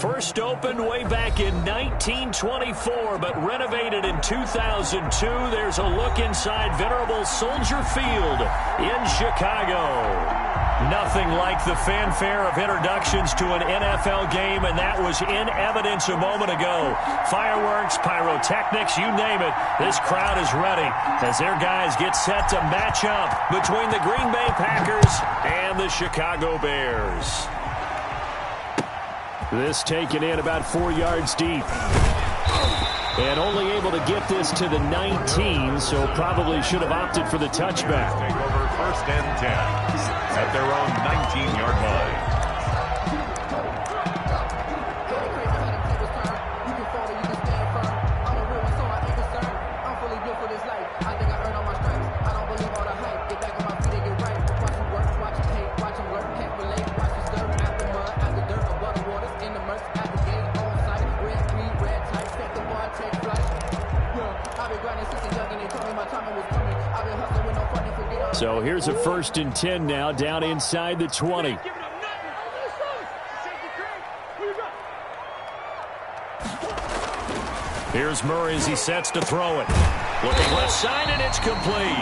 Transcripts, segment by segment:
First opened way back in 1924, but renovated in 2002. There's a look inside venerable Soldier Field in Chicago. Nothing like the fanfare of introductions to an NFL game, and that was in evidence a moment ago. Fireworks, pyrotechnics, you name it. This crowd is ready as their guys get set to match up between the Green Bay Packers and the Chicago Bears. This taken in about 4 yards deep. And only able to get this to the 19, so probably should have opted for the touchback. Take over 1st and 10 at their own 19-yard line. So here's a 1st and 10 now, down inside the 20. Here's Murray as he sets to throw it. Looking left side, and it's complete.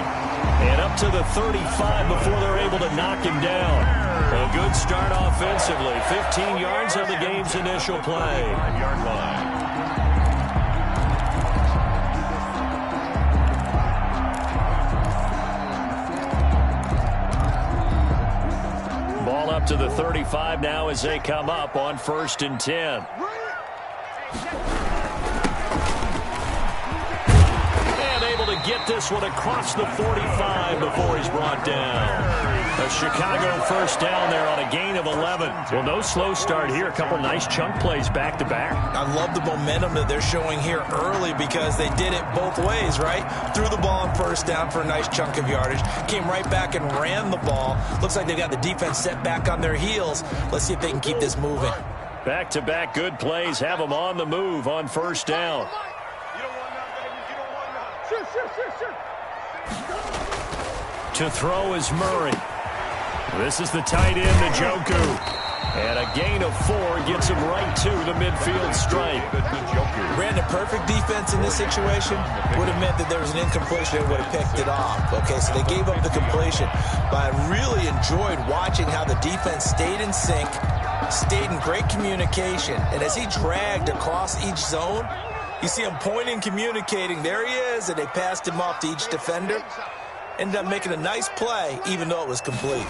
And up to the 35 before they're able to knock him down. A good start offensively. 15 yards on the game's initial play. 5-yard line. Ball up to the 35 now as they come up on 1st and 10. And able to get this one across the 45 before he's brought down. A Chicago 1st down there on a gain of 11. Well, no slow start here. A couple nice chunk plays back-to-back. I love the momentum that they're showing here early because they did it both ways, right? Threw the ball on 1st down for a nice chunk of yardage. Came right back and ran the ball. Looks like they got the defense set back on their heels. Let's see if they can keep this moving. Back-to-back good plays have them on the move on 1st down. To throw is Murray. This is the tight end, Njoku. And a gain of 4 gets him right to the midfield stripe. Ran a perfect defense in this situation. Would have meant that there was an incompletion and would have picked it off. Okay, so they gave up the completion. But I really enjoyed watching how the defense stayed in sync, stayed in great communication. And as he dragged across each zone, you see him pointing, communicating. There he is, and they passed him off to each defender. Ended up making a nice play, even though it was complete.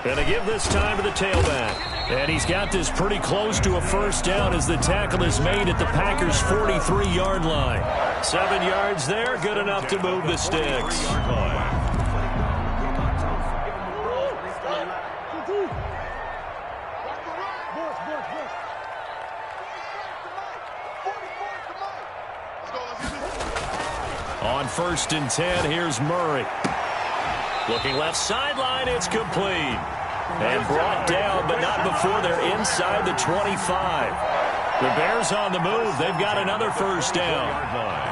Going to give this time to the tailback. And he's got this pretty close to a 1st down as the tackle is made at the Packers' 43-yard line. 7 yards there, good enough to move the sticks. On 1st and 10, here's Murray. Looking left sideline, it's complete. And brought down, but not before they're inside the 25. The Bears on the move. They've got another 1st down.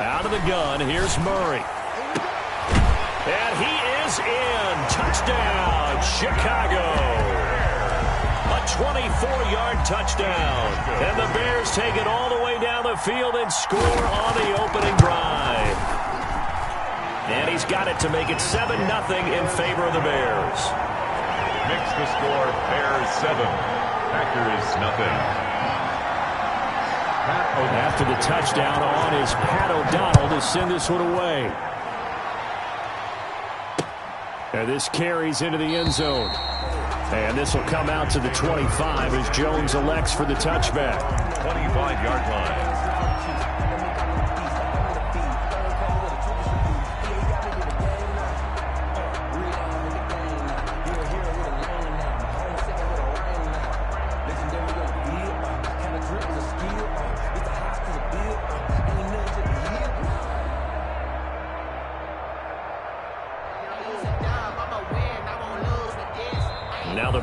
Out of the gun, here's Murray. And he is in. Touchdown, Chicago. A 24-yard touchdown. And the Bears take it all the way down the field and score on the opening drive. And he's got it to make it 7-0 in favor of the Bears. Mix the score, Bears 7, Packers nothing. After the touchdown on is Pat O'Donnell to send this one away. And this carries into the end zone. And this will come out to the 25 as Jones elects for the touchback. 25-yard line.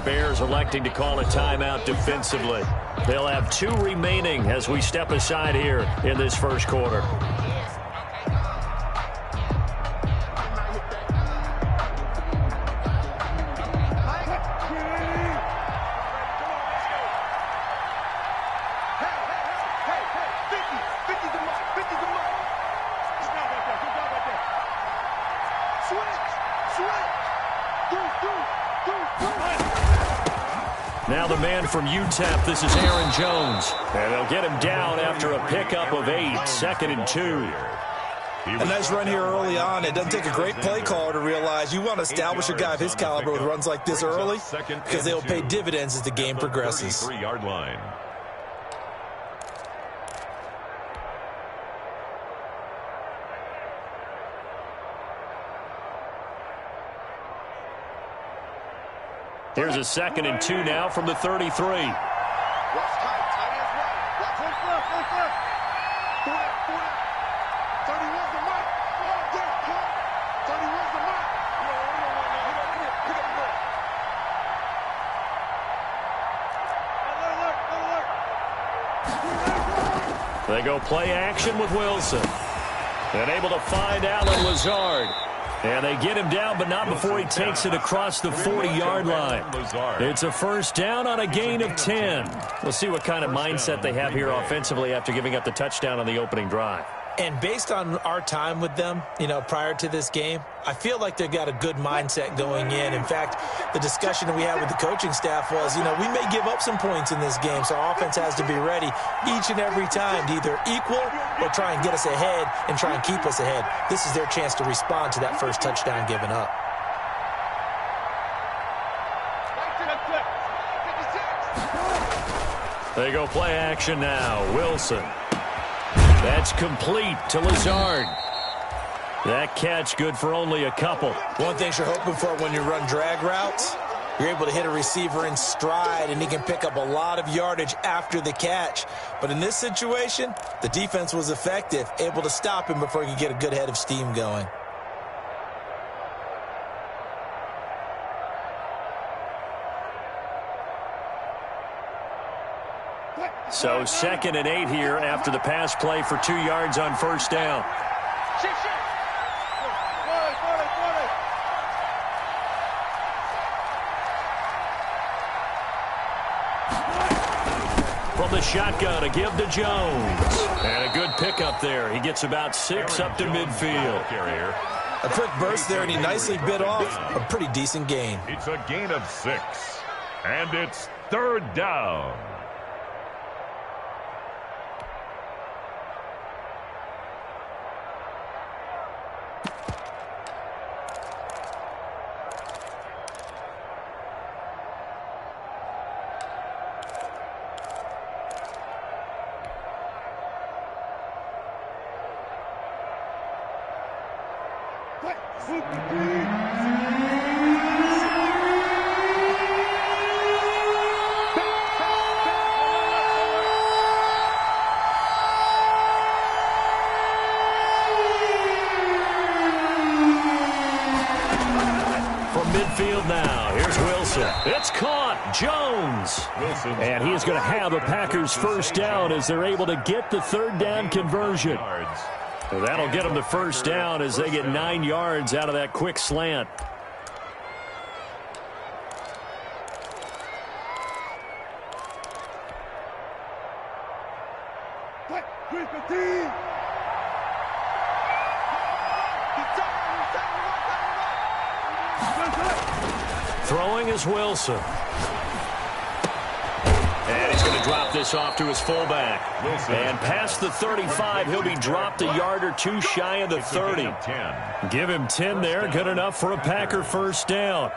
Bears electing to call a timeout defensively. They'll have 2 remaining as we step aside here in this first quarter. Now the man from UTEP, this is Aaron Jones. And they'll get him down after a pickup of 8, 2nd and 2. A nice run here early on. It doesn't take a great play caller to realize you want to establish a guy of his caliber with runs like this early because they will pay dividends as the game progresses. 33-yard line. Here's a 2nd and 2 now from the 33. They go play action with Wilson. And able to find Allen Lazard. And they get him down, but not before he takes it across the 40-yard line. It's a first down on a gain of 10. We'll see what kind of mindset they have here offensively after giving up the touchdown on the opening drive. And based on our time with them, prior to this game, I feel like they've got a good mindset going in. In fact, the discussion that we had with the coaching staff was, we may give up some points in this game, so our offense has to be ready each and every time to either equal or try and get us ahead and try and keep us ahead. This is their chance to respond to that first touchdown given up. They go play action now. Wilson. That's complete to Lazard. That catch good for only a couple. One thing you're hoping for when you run drag routes, you're able to hit a receiver in stride, and he can pick up a lot of yardage after the catch. But in this situation, the defense was effective, able to stop him before he could get a good head of steam going. So 2nd and 8 here after the pass play for 2 yards on first down. From the shotgun, a give to Jones. And a good pickup there. He gets about 6 up to midfield. A quick burst there, and he nicely bit off a pretty decent gain. It's a gain of 6. And it's 3rd down. Midfield now. Here's Wilson. It's caught. Jones. And he is going to have a Packers first down as they're able to get the 3rd down conversion. So that'll get them the first down as they get 9 yards out of that quick slant. Throwing is Wilson. And he's going to drop this off to his fullback. And past the 35, he'll be dropped a yard or 2 shy of the 30. Give him 10 there, good enough for a Packer first down.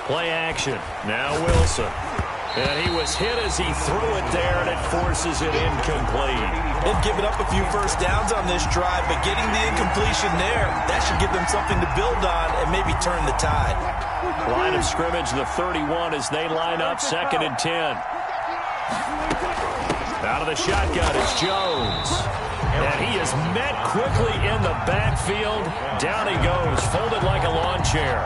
Play action. Now Wilson. And he was hit as he threw it there, and it forces it incomplete. They've given up a few first downs on this drive, but getting the incompletion there, that should give them something to build on and maybe turn the tide. Line of scrimmage, the 31, as they line up 2nd and 10. Out of the shotgun is Jones. And he is met quickly in the backfield. Down he goes, folded like a lawn chair.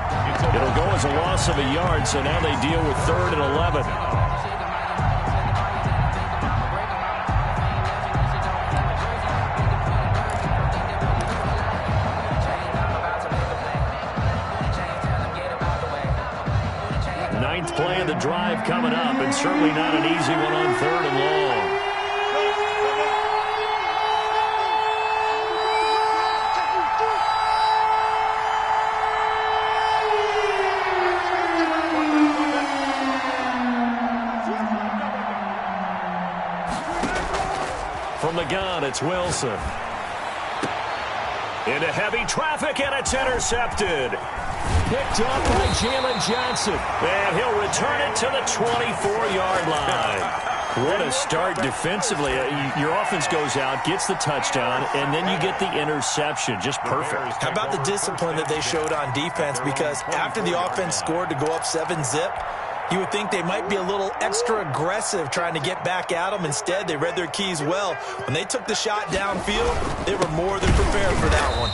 It'll go as a loss of a yard, so now they deal with 3rd and 11. Ninth play of the drive coming up, and certainly not an easy one on 3rd and long. From the gun, it's Wilson. Into heavy traffic, and it's intercepted. Picked up by Jalen Johnson. And he'll return it to the 24-yard line. What a start defensively. Your offense goes out, gets the touchdown, and then you get the interception. Just perfect. How about the discipline that they showed on defense? Because after the offense scored to go up 7-zip, you would think they might be a little extra aggressive trying to get back at them. Instead, they read their keys well. When they took the shot downfield, they were more than prepared for that one.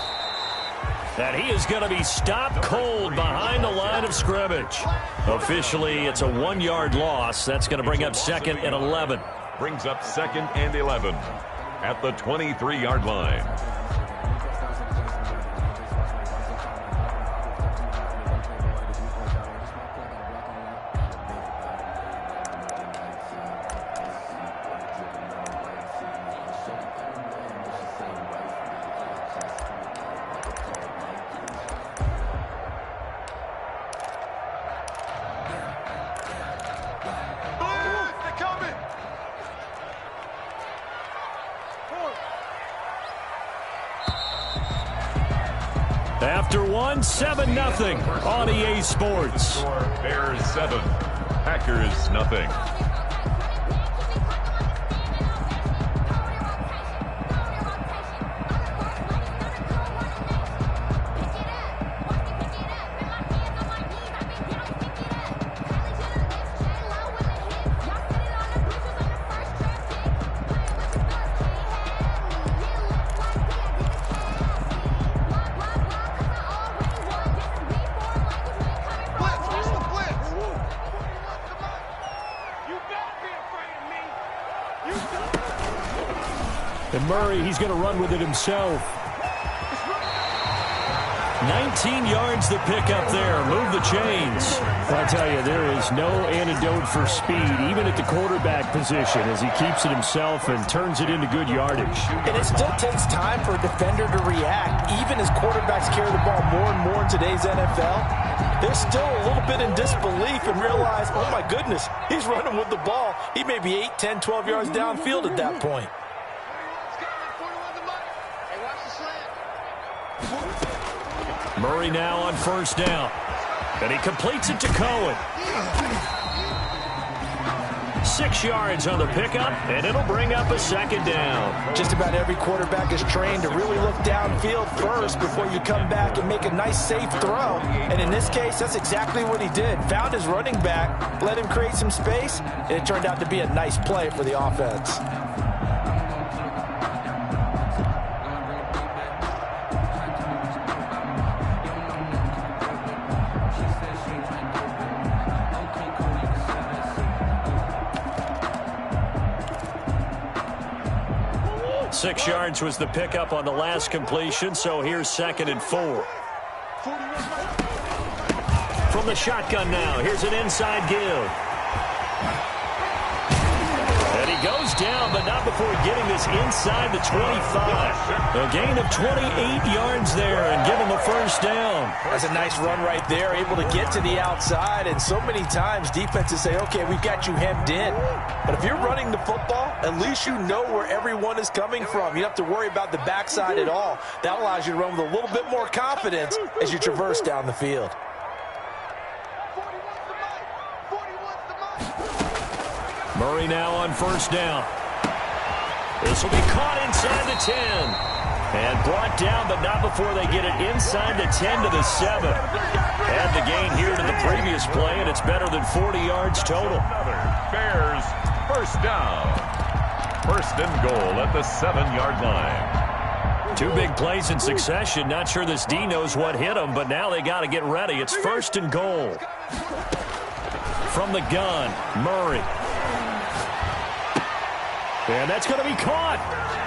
And he is going to be stopped cold behind the line of scrimmage. Officially, it's a 1-yard loss. That's going to bring up 2nd and 11. Brings up 2nd and 11 at the 23-yard line. After 7-0 on EA Sports. Bears 7, Packers nothing. And Murray, he's going to run with it himself. 19 yards the pickup there. Move the chains. Well, I tell you, there is no antidote for speed, even at the quarterback position, as he keeps it himself and turns it into good yardage. And it still takes time for a defender to react. Even as quarterbacks carry the ball more and more in today's NFL, they're still a little bit in disbelief and realize, oh, my goodness, he's running with the ball. He may be 8, 10, 12 yards downfield at that point. Murray now on 1st down. And he completes it to Cohen. 6 yards on the pickup, and it'll bring up a 2nd down. Just about every quarterback is trained to really look downfield first before you come back and make a nice, safe throw. And in this case, that's exactly what he did. Found his running back, let him create some space, and it turned out to be a nice play for the offense. Six yards was the pickup on the last completion, so here's 2nd and 4. From the shotgun now, here's an inside give. And he goes down, but not before getting this inside the 25. A gain of 28 yards there and give him a 1st down. That's a nice run right there, able to get to the outside. And so many times defenses say, okay, we've got you hemmed in. But if you're running the football, at least you know where everyone is coming from. You don't have to worry about the backside at all. That allows you to run with a little bit more confidence as you traverse down the field. Murray now on first down. This will be caught inside the 10. And brought down, but not before they get it inside the 10 to the 7. Add the gain here to the previous play, and it's better than 40 yards total. Bears first down. First and goal at the 7-yard line. Two big plays in succession. Not sure this D knows what hit him, but now they got to get ready. It's first and goal. From the gun, Murray. And that's going to be caught.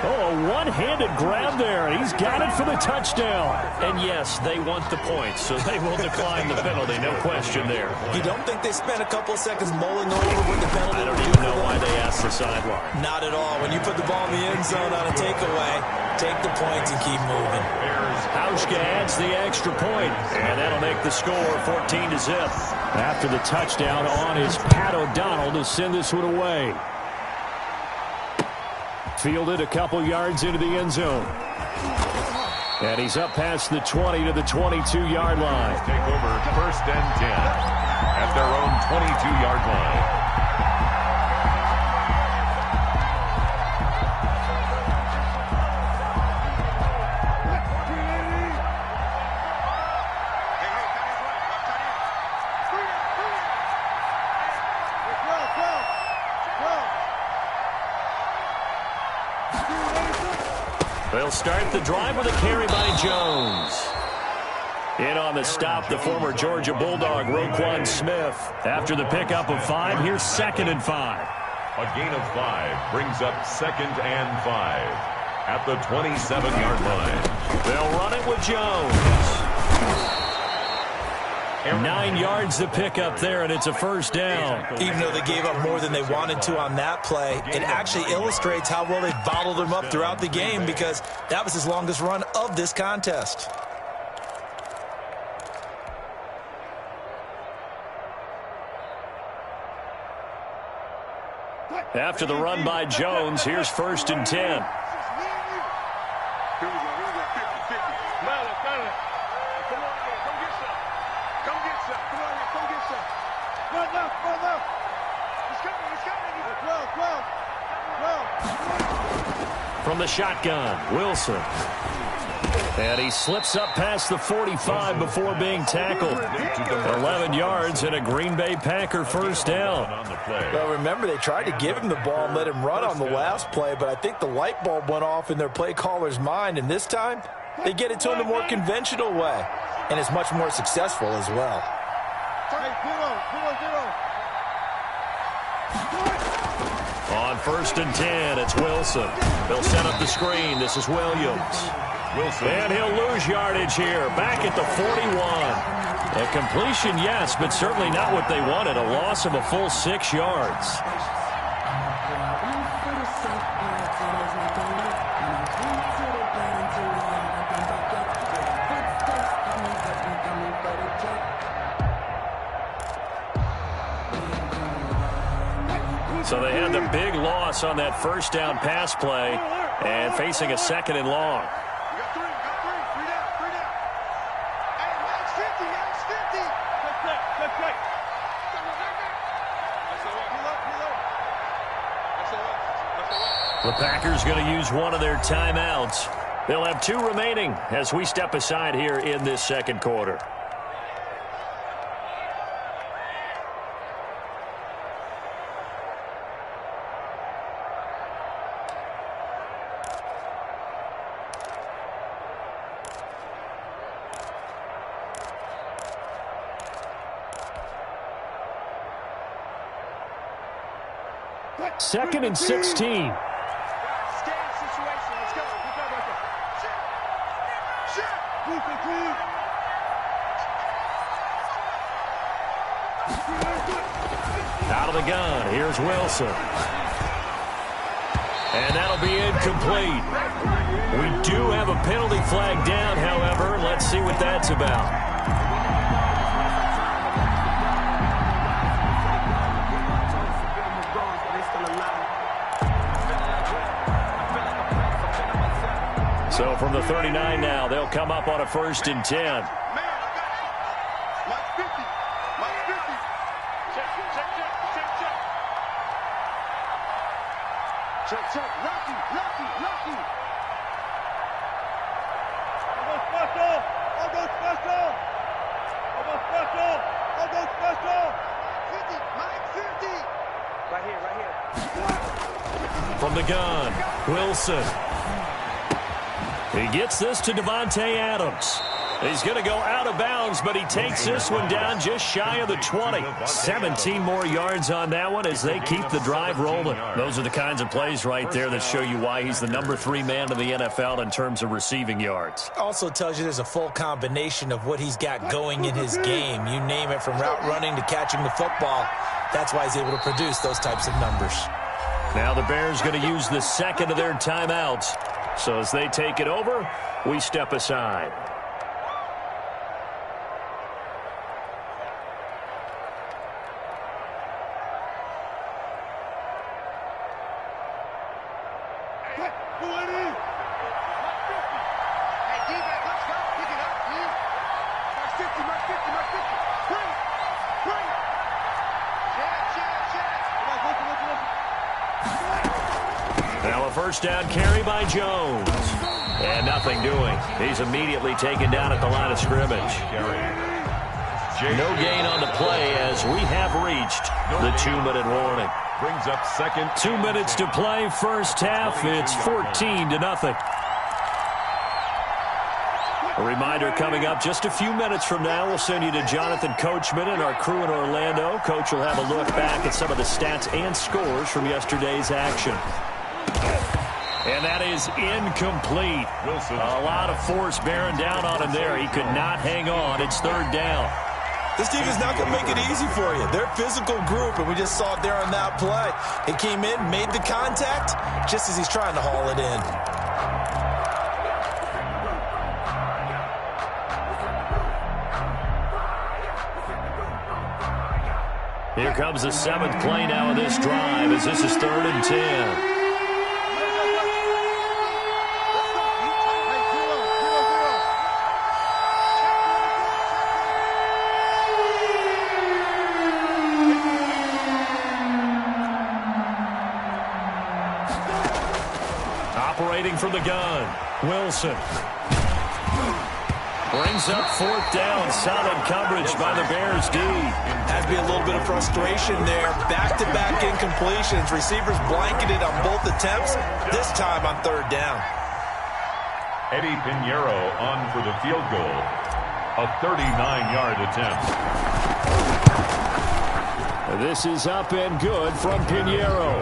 Oh, a one-handed grab there, and he's got it for the touchdown. And yes, they want the points, so they will decline the penalty, no question there. You don't think they spent a couple of seconds mulling over with the penalty? I don't even know why they asked the sideline. Not at all. When you put the ball in the end zone on a takeaway, take the points and keep moving. Hauschka adds the extra point, and that'll make the score 14-0. After the touchdown on is Pat O'Donnell to send this one away. Fielded a couple yards into the end zone. And he's up past the 20 to the 22-yard line. Take over first and 10 at their own 22-yard line. They'll start the drive with a carry by Jones. In on the stop, the former Georgia Bulldog, Roquan Smith. After the pickup of 5, here's 2nd and 5. A gain of 5 brings up 2nd and 5 at the 27-yard line. They'll run it with Jones. 9 yards to pick up there, and it's a first down. Even though they gave up more than they wanted to on that play, it actually illustrates how well they bottled them up throughout the game, because that was his longest run of this contest. After the run by Jones, here's 1st and 10. From the shotgun, Wilson. And he slips up past the 45 before being tackled. 11 yards and a Green Bay Packer first down. Well, remember, they tried to give him the ball and let him run on the last play, but I think the light bulb went off in their play caller's mind, and this time they get it to him the more conventional way, and it's much more successful as well. On 1st and 10, it's Wilson. They'll set up the screen. This is Williams. And he'll lose yardage here. Back at the 41. A completion, yes, but certainly not what they wanted. A loss of a full 6 yards. So they had the big loss on that first down pass play and facing a 2nd and long. The Packers going to use one of their timeouts. They'll have 2 remaining as we step aside here in this second quarter. Second and 16. Out of the gun, here's Wilson. And that'll be incomplete. We do have a penalty flag down, however. Let's see what that's about. So from the 39 now, they'll come up on a 1st and 10. Check, check. Lucky. I'll go special. 50. Right here. From the gun, Wilson. He gets this to Vonta100's. He's going to go out of bounds, but he takes this one down just shy of the 20. 17 more yards on that one as they keep the drive rolling. Those are the kinds of plays right there that show you why he's the number 3 man in the NFL in terms of receiving yards. Also tells you there's a full combination of what he's got going in his game. You name it, from route running to catching the football. That's why he's able to produce those types of numbers. Now the Bears going to use the second of their timeouts. So as they take it over, we step aside. First down carry by Jones. And nothing doing. He's immediately taken down at the line of scrimmage. No gain on the play as we have reached the 2-minute warning. Brings up second. 2 minutes to play, first half. It's 14-0. A reminder coming up just a few minutes from now. We'll send you to Jonathan Coachman and our crew in Orlando. Coach will have a look back at some of the stats and scores from yesterday's action. And that is incomplete. Wilson. A lot of force bearing down on him there. He could not hang on. It's third down. This team is not going to make it easy for you. They're a physical group, and we just saw it there on that play. He came in, made the contact, just as he's trying to haul it in. Here comes the 7th play now of this drive as this is 3rd and 10. From the gun, Wilson brings up 4th down. Solid coverage by the Bears D. Has to be a little bit of frustration there. Back-to-back incompletions. Receivers blanketed on both attempts. This time on 3rd down. Eddie Pinheiro on for the field goal. A 39-yard attempt. This is up and good from Pinheiro.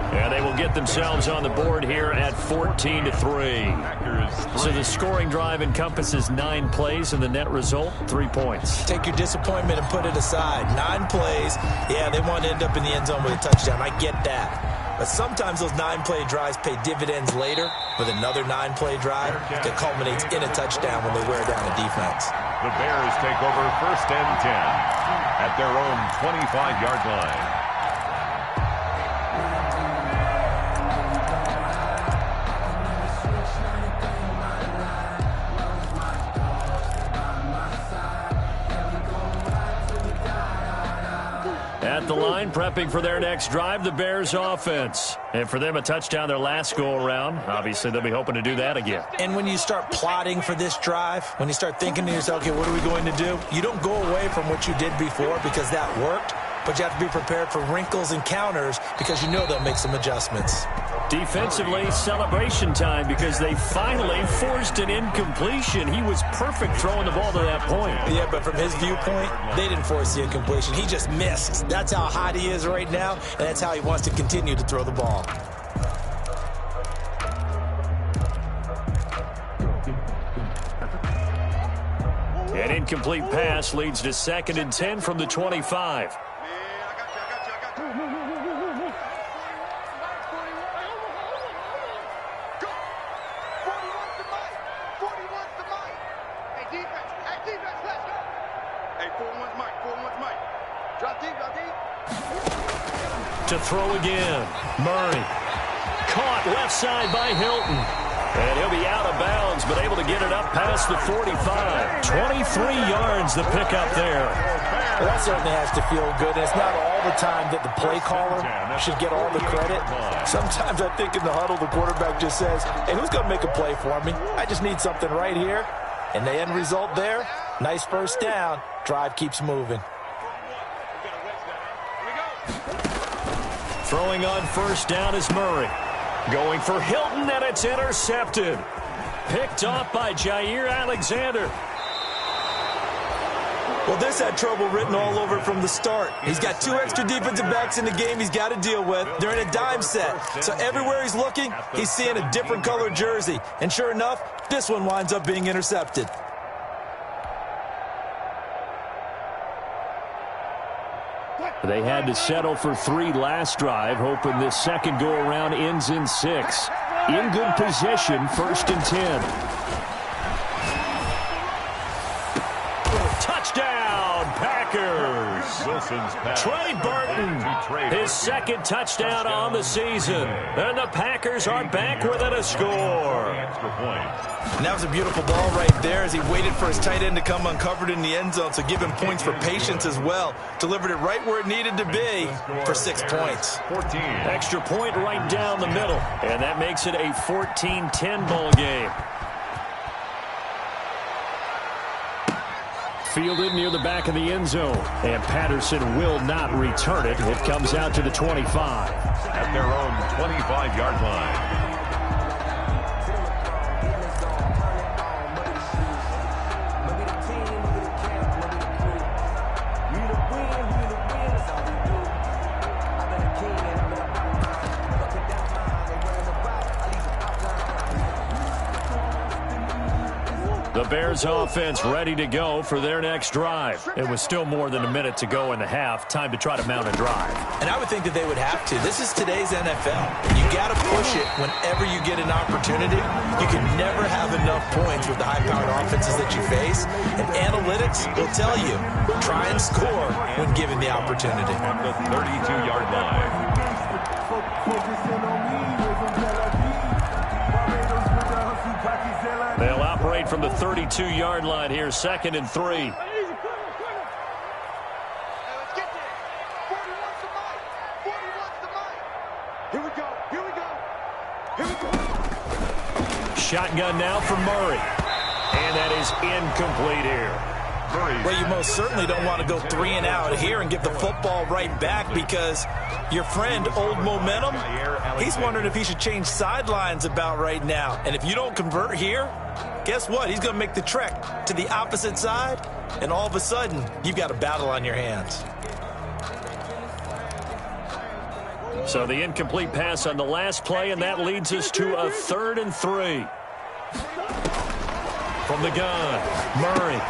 And they will get themselves on the board here at 14-3. So the scoring drive encompasses 9 plays, and the net result, 3 points. Take your disappointment and put it aside. 9 plays. Yeah, they want to end up in the end zone with a touchdown. I get that. But sometimes those 9-play drives pay dividends later with another 9-play drive that culminates in a touchdown when they wear down a defense. The Bears take over 1st and 10 at their own 25-yard line. At the line, prepping for their next drive, the Bears offense. And for them, a touchdown their last go-around. Obviously, they'll be hoping to do that again. And when you start plotting for this drive, when you start thinking to yourself, okay, what are we going to do? You don't go away from what you did before because that worked, but you have to be prepared for wrinkles and counters because you know they'll make some adjustments. Defensively, celebration time because they finally forced an incompletion. He was perfect throwing the ball to that point. Yeah, but from his viewpoint, they didn't force the incompletion. He just missed. That's how hot he is right now, and that's how he wants to continue to throw the ball. An incomplete pass leads to 2nd and 10 from the 25. To throw again. Murray. Caught left side by Hilton. And he'll be out of bounds, but able to get it up past the 45. 23 yards the pickup there. Well, that certainly has to feel good. It's not all all the time that the play caller should get all the credit. Sometimes I think in the huddle, the quarterback just says, hey, who's going to make a play for me? I just need something right here. And the end result there, nice first down. Drive keeps moving. Throwing on first down is Murray. Going for Hilton, and it's intercepted. Picked off by Jair Alexander. Well, this had trouble written all over it from the start. He's got 2 extra defensive backs in the game he's got to deal with. They're in a dime set. So everywhere he's looking, he's seeing a different colored jersey. And sure enough, this one winds up being intercepted. They had to settle for 3 last drive, hoping this second go-around ends in 6. In good position, 1st and 10. Touchdown, Packers! Trey Burton, his 2nd touchdown on the season. And the Packers are back within a score. And that was a beautiful ball right there as he waited for his tight end to come uncovered in the end zone, so give him points for patience as well. Delivered it right where it needed to be for 6 points. 14. Extra point right down the middle, and that makes it a 14-10 ball game. Fielded near the back of the end zone, and Patterson will not return it. It comes out to the 25. At their own 25-yard line. The Bears offense ready to go for their next drive. It was still more than a minute to go in the half. Time to try to mount a drive. And I would think that they would have to. This is today's NFL. You got to push it whenever you get an opportunity. You can never have enough points with the high-powered offenses that you face. And analytics will tell you, try and score when given the opportunity. At the 32-yard line. They'll operate from the 32-yard line here, 2nd and 3. Let's get there. 41's the mic. 41's the mic. Here we go. Here we go. Here we go. Shotgun now for Murray. And that is incomplete here. Well, you most certainly don't want to go 3 and out here and give the football right back because your friend, Old Momentum, he's wondering if he should change sidelines about right now. And if you don't convert here, guess what? He's going to make the trek to the opposite side, and all of a sudden, you've got a battle on your hands. So the incomplete pass on the last play, and that leads us to a 3rd and 3. From the gun, Murray.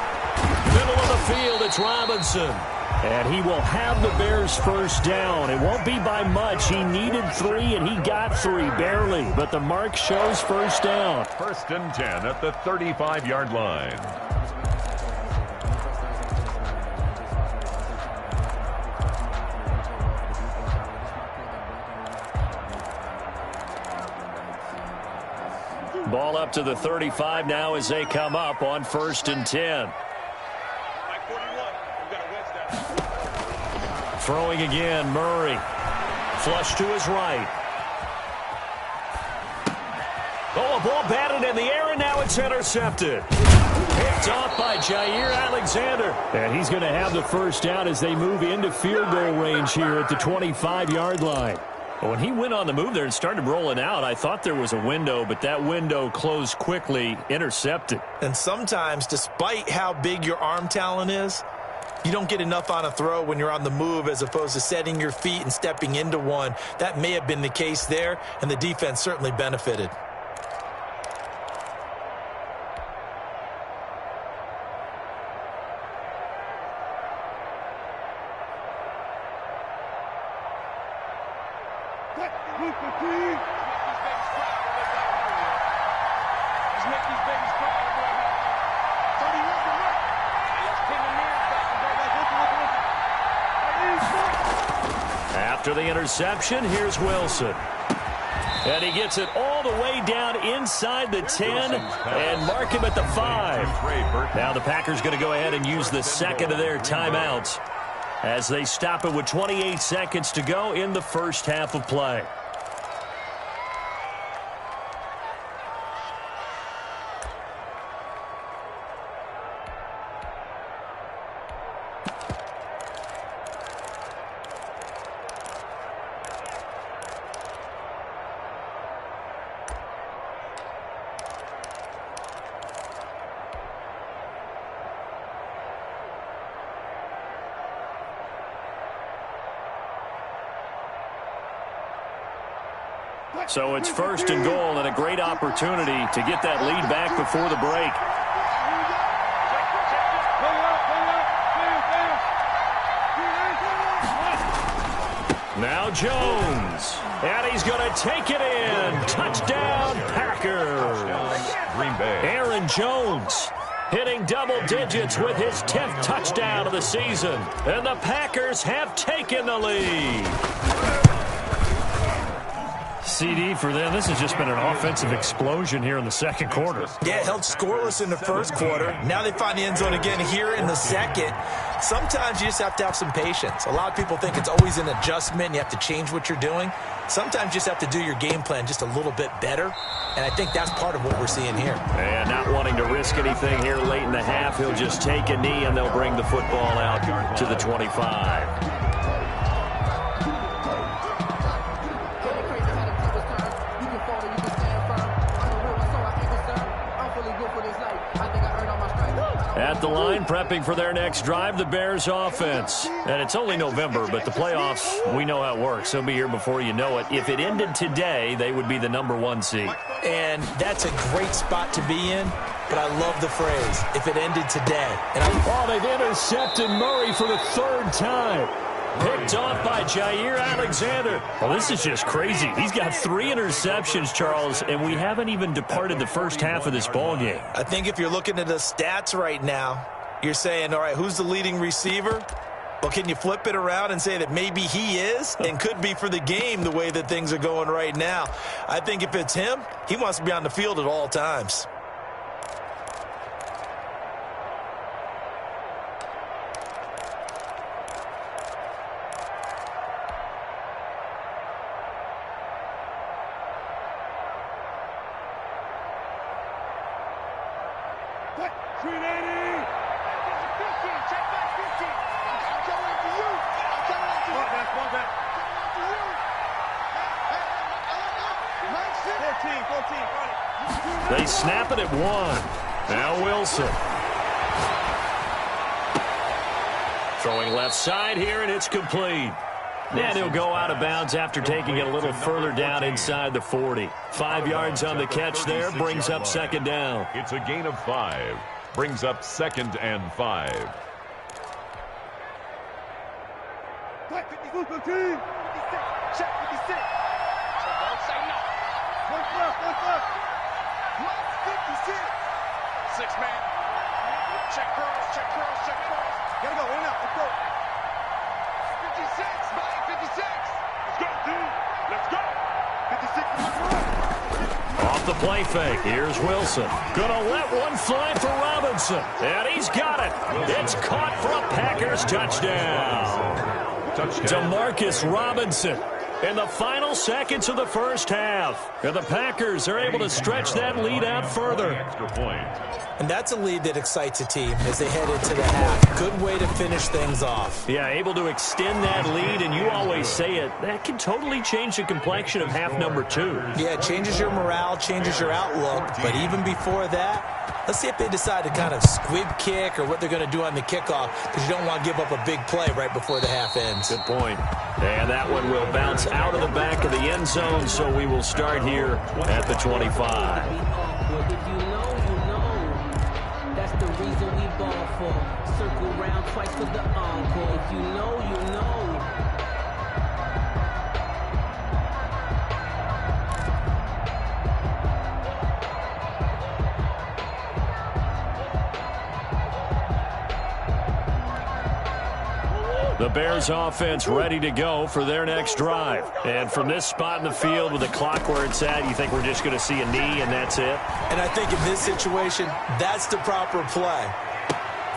Middle of the field, it's Robinson. And he will have the Bears first down. It won't be by much. He needed 3, and he got 3, barely. But the mark shows first down. 1st and 10 at the 35-yard line. Ball up to the 35 now as they come up on 1st and 10. Throwing again, Murray. Flush to his right. Oh, a ball batted in the air, and now it's intercepted. Picked off by Jair Alexander. And he's going to have the first down as they move into field goal range here at the 25-yard line. When he went on the move there and started rolling out, I thought there was a window, but that window closed quickly, intercepted. And sometimes, despite how big your arm talent is, you don't get enough on a throw when you're on the move as opposed to setting your feet and stepping into one. That may have been the case there, and the defense certainly benefited. After the interception, here's Wilson. And he gets it all the way down inside the 10 and mark him at the 5. Now the Packers going to go ahead and use the second of their timeouts. as they stop it with 28 seconds to go in the first half of play. So it's first and goal, and a great opportunity to get that lead back before the break. Now Jones, and he's going to take it in. Touchdown, Packers. Green Bay. Aaron Jones hitting double digits with his 10th touchdown of the season, and the Packers have taken the lead. CD for them. This has just been an offensive explosion here in the second quarter. Yeah, held scoreless in the first quarter. Now they find the end zone again here in the second. Sometimes you just have to have some patience. A lot of people think it's always an adjustment. You have to change what you're doing. Sometimes you just have to do your game plan just a little bit better. And I think that's part of what we're seeing here. And not wanting to risk anything here late in the half, he'll just take a knee and they'll bring the football out to the 25. At the line, prepping for their next drive, the Bears offense. And it's only November, but the playoffs, we know how it works. They'll be here before you know it. If it ended today, they would be the #1 seed. And that's a great spot to be in, but I love the phrase, if it ended today. And they've intercepted Murray for the third time. Picked off by Jair Alexander. Well, this is just crazy. He's got 3 interceptions, Charles, and we haven't even departed the first half of this ball game. I think if you're looking at the stats right now, you're saying, all right, who's the leading receiver? Well, can you flip it around and say that maybe he is and could be for the game the way that things are going right now? I think if it's him, he wants to be on the field at all times. They snap it at 1. Now Wilson. Throwing left side here, and it's complete. And he'll go out of bounds after taking it a little further down inside the 40. 5 yards on the catch there, brings up second down. It's a gain of 5. Brings up 2nd and 5. Check 56. One left. 56. 6-man. Check cross. Gotta go, in and out, let's go. 56, Mike, 56. Let's go, dude. Let's go. 56. Off the play fake, here's Wilson. Gonna let one fly for Robinson. And he's got it. It's caught for a Packers touchdown. DeMarcus Robinson in the final seconds of the first half. And the Packers are able to stretch that lead out further. And that's a lead that excites a team as they head into the half. Good way to finish things off. Yeah, able to extend that lead, and you always say it, that can totally change the complexion of half number 2. Yeah, it changes your morale, changes your outlook. But even before that, let's see if they decide to kind of squib kick or what they're going to do on the kickoff, because you don't want to give up a big play right before the half ends. Good point. And that one will bounce out of the back of the end zone, so we will start here at the 25. That's the reason we ball for. Circle round twice for the encore. If you know, you know. The Bears offense ready to go for their next drive. And from this spot in the field with the clock where it's at, you think we're just going to see a knee and that's it? And I think in this situation, that's the proper play.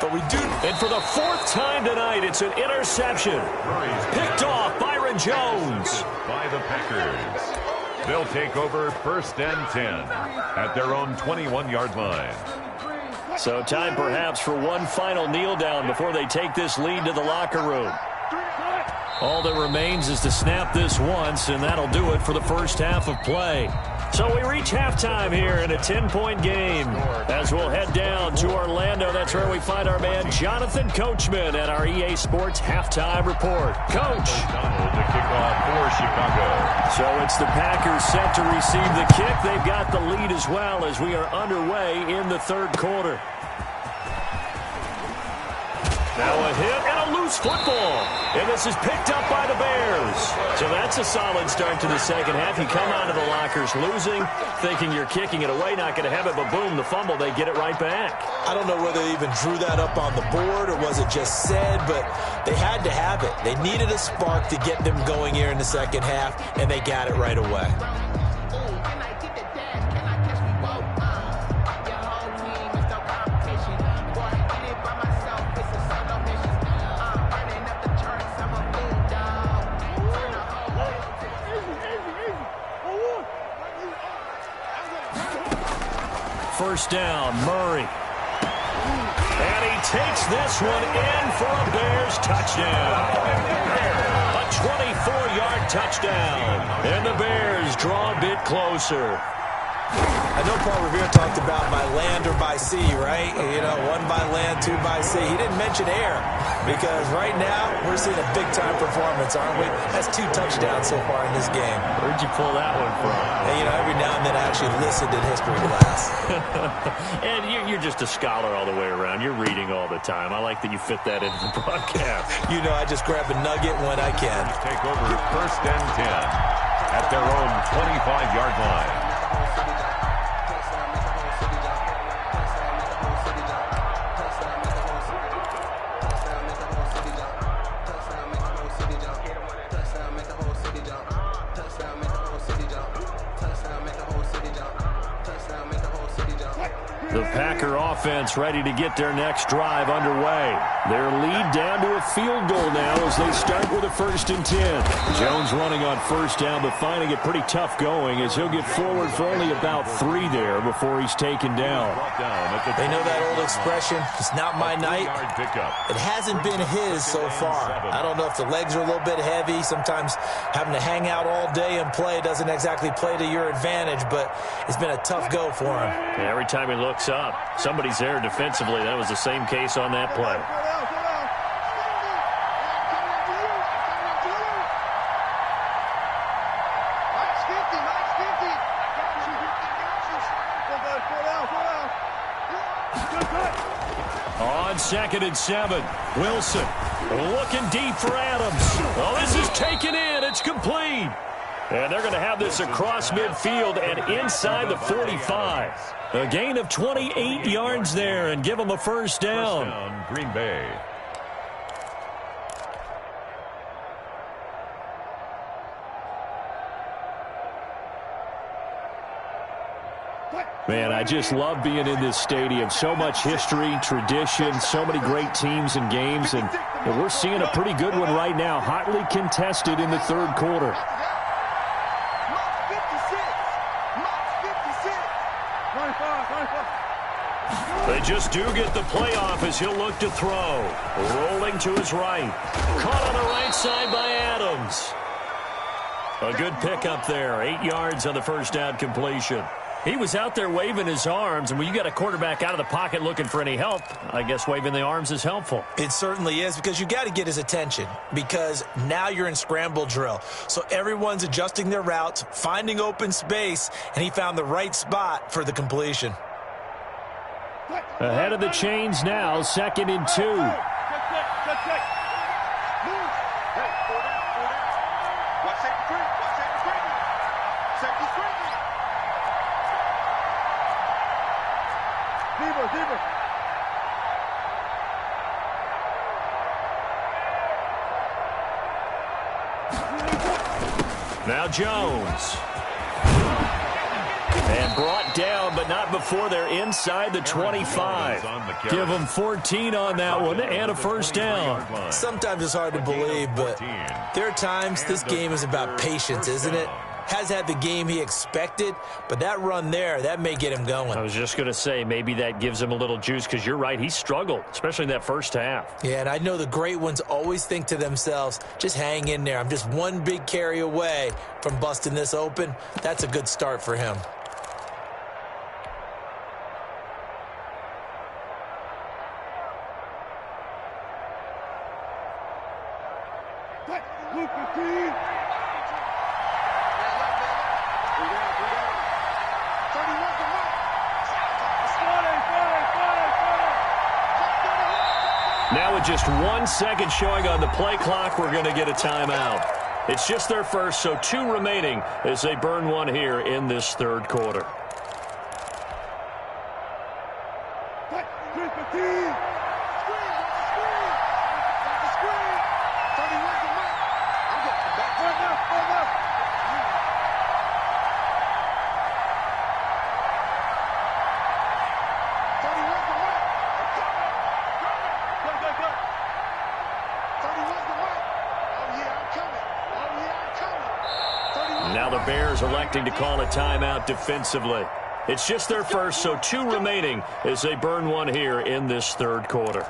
But we do. And for the 4th time tonight, it's an interception. Picked off Byron Jones. By the Packers. They'll take over 1st and 10 at their own 21-yard line. So time perhaps for one final kneel down before they take this lead to the locker room. All that remains is to snap this once, and that'll do it for the first half of play. So we reach halftime here in a 10-point game. As we'll head down to Orlando, that's where we find our man Jonathan Coachman at our EA Sports Halftime Report. Coach. The kickoff for Chicago. So it's the Packers set to receive the kick. They've got the lead as well as we are underway in the 3rd quarter. Now a hit and a loose football. And this is picked up by the Bears. So that's a solid start to the second half. You come out of the lockers losing, thinking you're kicking it away, not going to have it, but boom, the fumble, they get it right back. I don't know whether they even drew that up on the board or was it just said, but they had to have it. They needed a spark to get them going here in the second half, and they got it right away. First down, Murray. And he takes this one in for a Bears touchdown. A 24-yard touchdown. And the Bears draw a bit closer. I know Paul Revere talked about by land or by sea, right? You know, 1 by land, 2 by sea. He didn't mention air because right now we're seeing a big-time performance, aren't we? That's 2 touchdowns so far in this game. Where'd you pull that one from? And, you know, every now and then I actually listened in history class. And you're just a scholar all the way around. You're reading all the time. I like that you fit that into the broadcast. You know, I just grab a nugget when I can. Take over 1st and 10 at their own 25-yard line. The Packer offense ready to get their next drive underway. Their lead down to a field goal now as they start with a 1st and 10. Jones running on 1st down, but finding it pretty tough going as he'll get forward for only about 3 there before he's taken down. They know that old expression, it's not my night. It hasn't been his so far. I don't know if the legs are a little bit heavy. Sometimes having to hang out all day and play doesn't exactly play to your advantage, but it's been a tough go for him. Yeah, every time he looks up, somebody's there defensively. That was the same case on that play. On 2nd and 7, Wilson looking deep for Adams. Oh, this is taken in. It's complete. And they're going to have this across midfield and inside the 45. A gain of 28 yards there and give them a 1st down. Green Bay. Man, I just love being in this stadium. So much history, tradition, so many great teams and games. And we're seeing a pretty good one right now, hotly contested in the 3rd quarter. They just do get the playoff as he'll look to throw. Rolling to his right. Caught on the right side by Adams. A good pickup there. 8 yards on the 1st down completion. He was out there waving his arms, and when you got a quarterback out of the pocket looking for any help, I guess waving the arms is helpful. It certainly is, because you got to get his attention, because now you're in scramble drill. So everyone's adjusting their routes, finding open space, and he found the right spot for the completion. Ahead of the chains now, 2nd and 2. Now Jones. And brought down, but not before they're inside the 25. Give them 14 on that one and a first down. Sometimes it's hard to believe, but there are times this game is about patience, isn't it? Has had the game he expected, but that run there, that may get him going. I was just going to say, maybe that gives him a little juice, because you're right, he struggled, especially in that first half. Yeah, and I know the great ones always think to themselves, just hang in there. I'm just one big carry away from busting this open. That's a good start for him. Now with just 1 second showing on the play clock, we're going to get a timeout. It's just their first, so 2 remaining as they burn one here in this third quarter. Now the Bears electing to call a timeout defensively. It's just their first, so 2 remaining as they burn one here in this third quarter.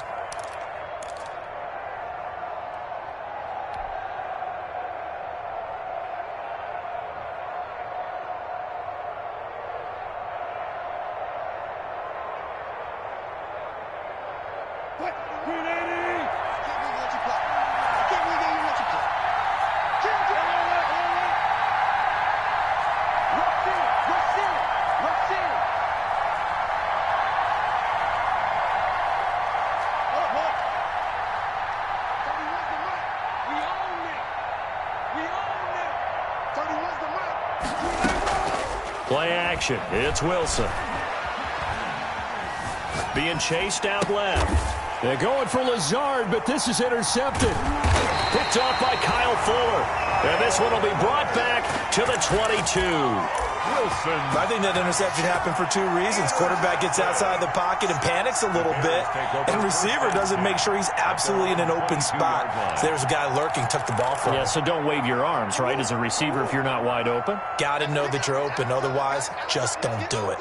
Play action. It's Wilson. Being chased out left. They're going for Lazard, but this is intercepted. Picked off by Kyle Fuller. And this one will be brought back to the 22. Wilson. I think that interception happened for 2 reasons. Quarterback gets outside the pocket and panics a little bit, and receiver doesn't make sure he's absolutely in an open spot. So there's a guy lurking, took the ball from him. Yeah, so don't wave your arms, right, as a receiver if you're not wide open. Got to know that you're open. Otherwise, just don't do it.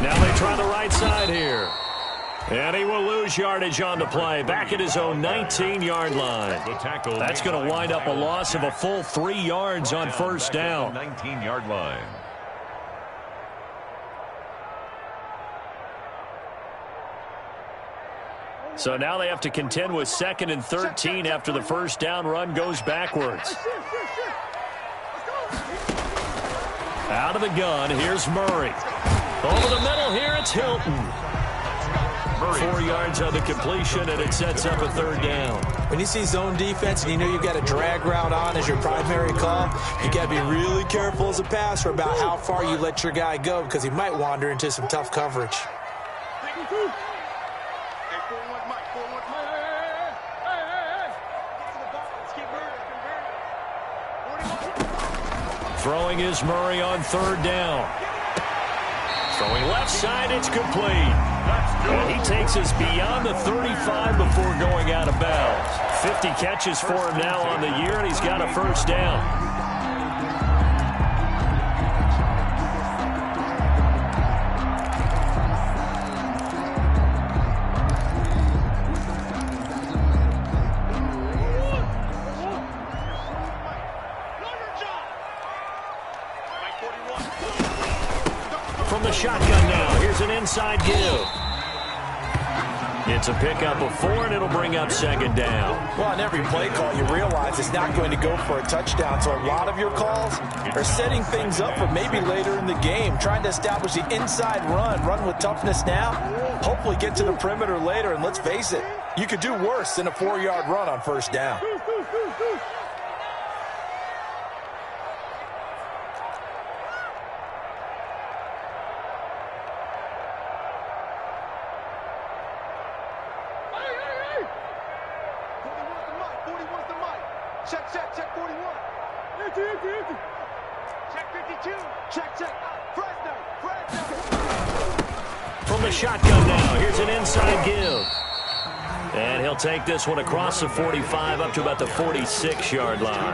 Now they try the right side here. And he will lose yardage on the play, back at his own 19-yard line. That's going to wind up a loss of a full 3 yards on first down. 19-yard line. So now they have to contend with 2nd and 13 after the first down run goes backwards. Out of the gun, here's Murray. Over the middle here, it's Hilton. 4 yards on the completion, and it sets up a third down. When you see zone defense and you know you've got a drag route on as your primary call, you got to be really careful as a passer about how far you let your guy go, because he might wander into some tough coverage. Throwing is Murray on third down. Throwing left side, it's complete. And he takes us beyond the 35 before going out of bounds. 50 catches for him now on the year, and he's got a first down. From the shotgun now, here's an inside give. It's a pickup of 4, and it'll bring up second down. Well, on every play call, you realize it's not going to go for a touchdown. So a lot of your calls are setting things up for maybe later in the game, trying to establish the inside run with toughness now, hopefully get to the perimeter later. And let's face it, you could do worse than a 4-yard run on first down. Check 41. Check 52. Check. Fresno. From the shotgun now, here's an inside give. And he'll take this one across the 45 up to about the 46-yard line.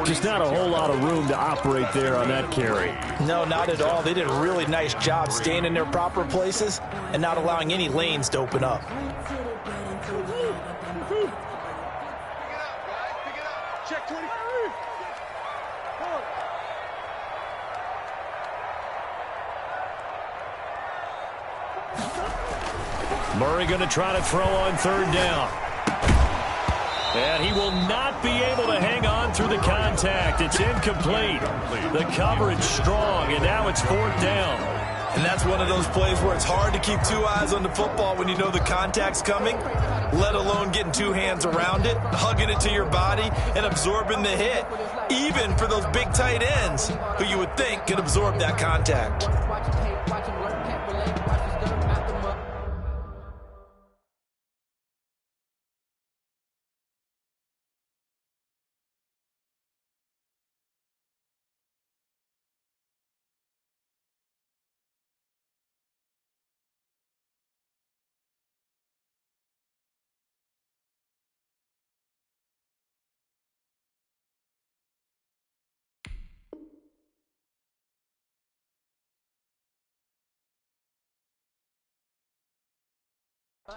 Just not a whole lot of room to operate there on that carry. No, not at all. They did a really nice job staying in their proper places and not allowing any lanes to open up. Pick it up, guys. Pick it up. Check 20. Murray going to try to throw on third down. And he will not be able to hang on through the contact. It's incomplete. The coverage strong, and now it's fourth down. And that's one of those plays where it's hard to keep two eyes on the football when you know the contact's coming, let alone getting two hands around it, hugging it to your body, and absorbing the hit, even for those big tight ends who you would think could absorb that contact.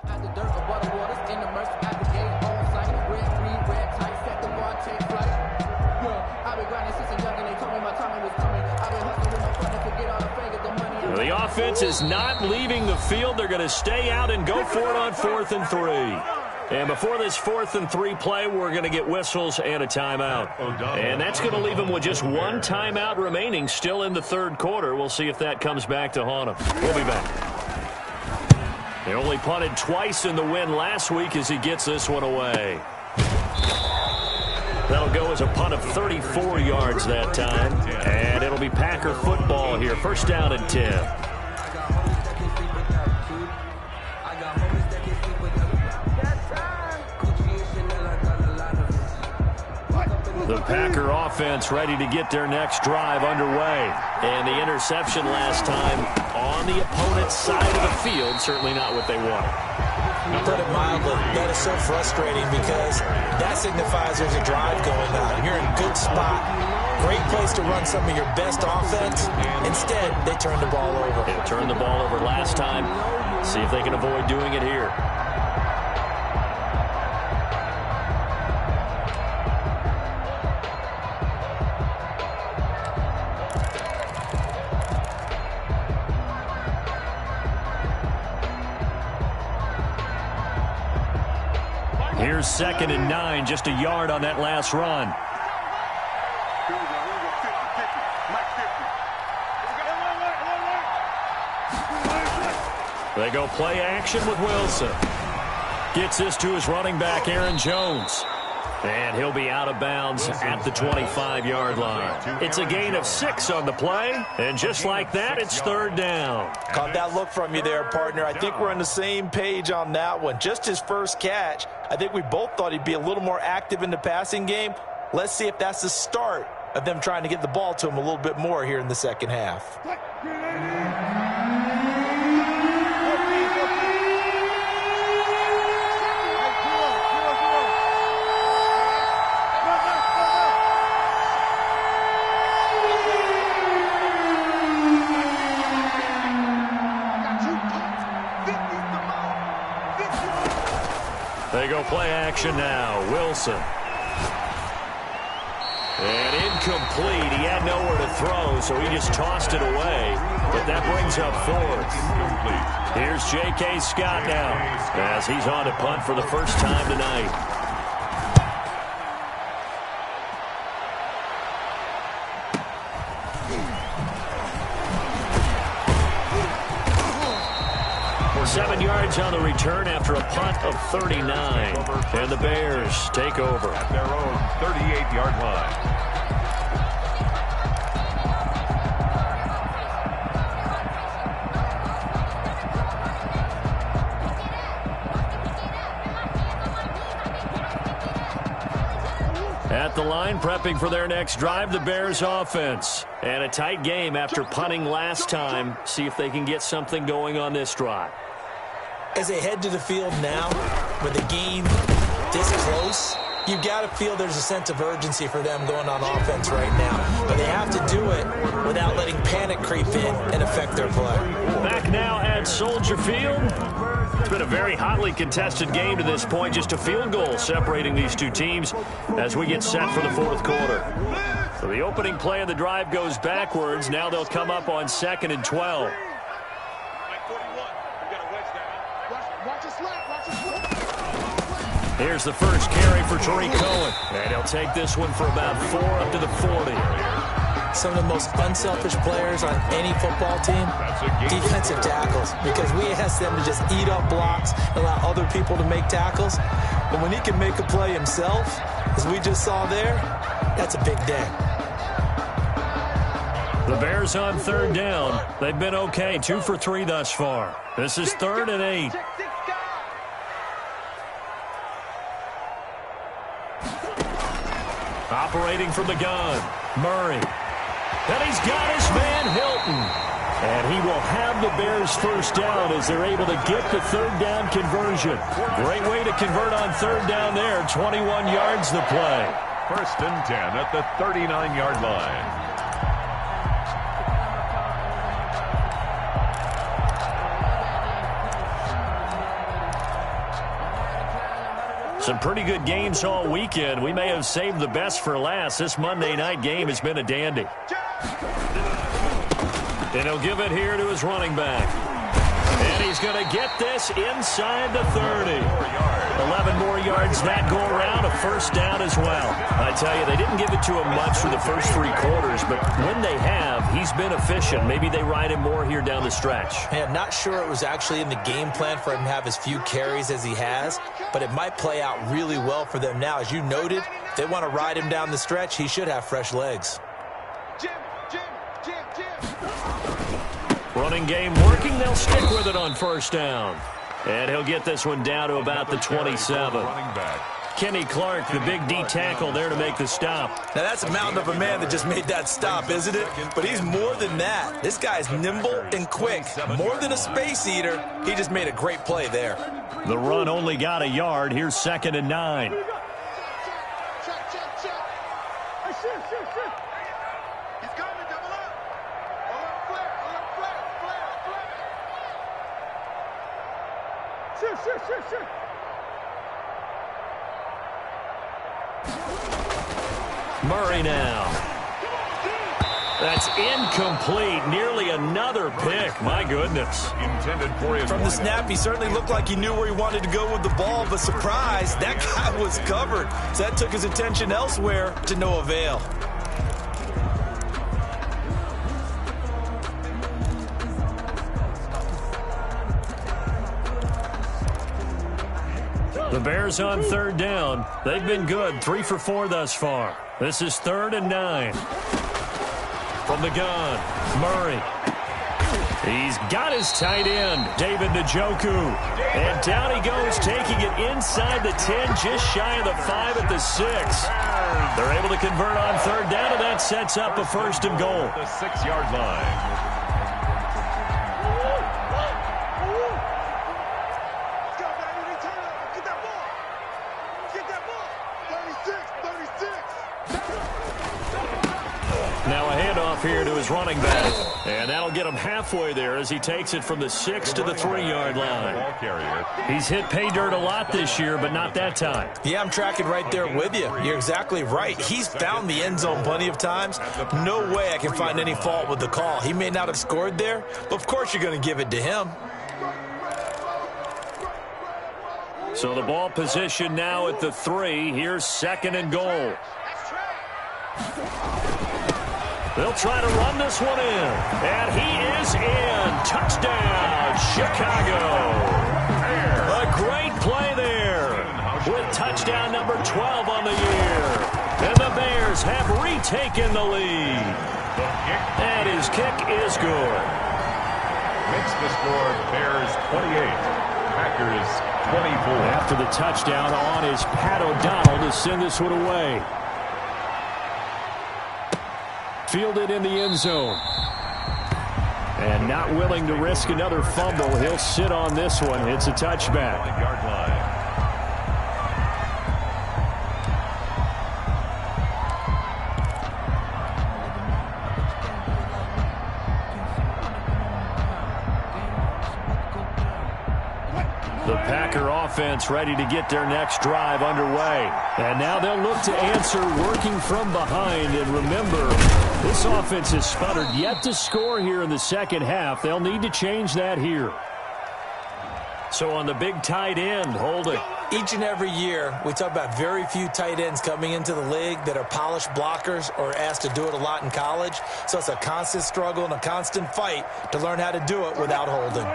At the dirt of water waters, in the mercy at the gate, on site, red, green, red, tight, set the bar, take flight. Yeah, I've been grinding since a young and they told me my time was coming. I've been hustling with my partner, forget all the fingers, the money. The offense is not leaving the field. They're going to stay out and go for it on 4th and 3. And before this 4th and 3 play, we're going to get whistles and a timeout. And that's going to leave them with just one timeout remaining still in the third quarter. We'll see if that comes back to haunt them. We'll be back. They only punted twice in the win last week as he gets this one away. That'll go as a punt of 34 yards that time. And it'll be Packer football here. First down and 10. The Packer offense ready to get their next drive underway. And the interception last time on the opponent's side of the field, certainly not what they wanted. Put it mildly, that is so frustrating because that signifies there's a drive going on. You're in a good spot, great place to run some of your best offense. Instead, they turned the ball over. They turned the ball over last time. See if they can avoid doing it here. Here's 2nd and 9, just a yard on that last run. They go play action with Wilson. Gets this to his running back, Aaron Jones. And he'll be out of bounds at the 25-yard line. It's a gain of 6 on the play, and just like that, it's third down. Caught that look from you there, partner. I think we're on the same page on that one. Just his first catch, I think we both thought he'd be a little more active in the passing game. Let's see if that's the start of them trying to get the ball to him a little bit more here in the second half. They go play action now. Wilson. And incomplete. He had nowhere to throw, so he just tossed it away. But that brings up 4th. Here's J.K. Scott now as he's on to punt for the first time tonight. For 7 yards on the return after a punt of 39. And the Bears take over at their own 38-yard line. At the line, prepping for their next drive, the Bears offense. And a tight game after punting last time. See if they can get something going on this drive. As they head to the field now, with the game this close, you've got to feel there's a sense of urgency for them going on offense right now. But they have to do it without letting panic creep in and affect their play. Back now at Soldier Field. It's been a very hotly contested game to this point. Just a field goal separating these two teams as we get set for the fourth quarter. So the opening play of the drive goes backwards. Now they'll come up on 2nd and 12. Here's the first carry for Tariq Cohen. And he'll take this one for about 4 up to the 40. Some of the most unselfish players on any football team, defensive tackles, because we ask them to just eat up blocks and allow other people to make tackles. But when he can make a play himself, as we just saw there, that's a big day. The Bears on 3rd down. They've been okay, 2 for 3 thus far. This is 3rd and 8. Operating from the gun, Murray. And he's got his man Hilton. And he will have the Bears first down as they're able to get the 3rd down conversion. Great way to convert on 3rd down there. 21 yards the play. 1st and 10 at the 39-yard line. Some pretty good games all weekend. We may have saved the best for last. This Monday night game has been a dandy. And he'll give it here to his running back. And he's going to get this inside the 30. 11 more yards that go around, a first down as well. I tell you, they didn't give it to him much for the first 3 quarters, but when they have, he's been efficient. Maybe they ride him more here down the stretch. Hey, I'm not sure it was actually in the game plan for him to have as few carries as he has, but it might play out really well for them now. As you noted, if they want to ride him down the stretch, he should have fresh legs. Running game working. They'll stick with it on 1st down. And he'll get this one down to about the 27. Kenny Clark, the big D tackle there to make the stop. Now that's a mountain of a man that just made that stop, isn't it? But he's more than that. This guy's nimble and quick. More than a space eater, he just made a great play there. The run only got a yard. Here's 2nd and 9. Murray now. That's incomplete. Nearly another pick. My goodness. Intended for his From the snap, he certainly looked like he knew where he wanted to go with the ball, but surprise, that guy was covered. So that took his attention elsewhere to no avail. The Bears on 3rd down. They've been good, 3 for 4 thus far. This is 3rd and 9. From the gun, Murray. He's got his tight end, David Njoku. And down he goes, taking it inside the 10, just shy of the 5 at the 6. They're able to convert on 3rd down, and that sets up a 1st and goal. The 6-yard line. Here to his running back, and that'll get him halfway there as he takes it from the 6 to the 3-yard line. He's hit pay dirt a lot this year, but not that time. Yeah, I'm tracking right there with you. You're exactly right. He's found the end zone plenty of times. No way I can find any fault with the call. He may not have scored there, but of course you're going to give it to him. So the ball position now at the 3. Here's 2nd and goal. They'll try to run this one in. And he is in. Touchdown, Chicago. A great play there with touchdown number 12 on the year. And the Bears have retaken the lead. And his kick is good. Makes the score Bears 28, Packers 24. After the touchdown on is Pat O'Donnell to send this one away. Fielded in the end zone. And not willing to risk another fumble. He'll sit on this one. It's a touchback. Yard line. The Packer offense ready to get their next drive underway. And now they'll look to answer working from behind. And remember, this offense has sputtered yet to score here in the second half. They'll need to change that here. So on the big tight end, Holden. Each and every year, we talk about very few tight ends coming into the league that are polished blockers or asked to do it a lot in college. So it's a constant struggle and a constant fight to learn how to do it without holding.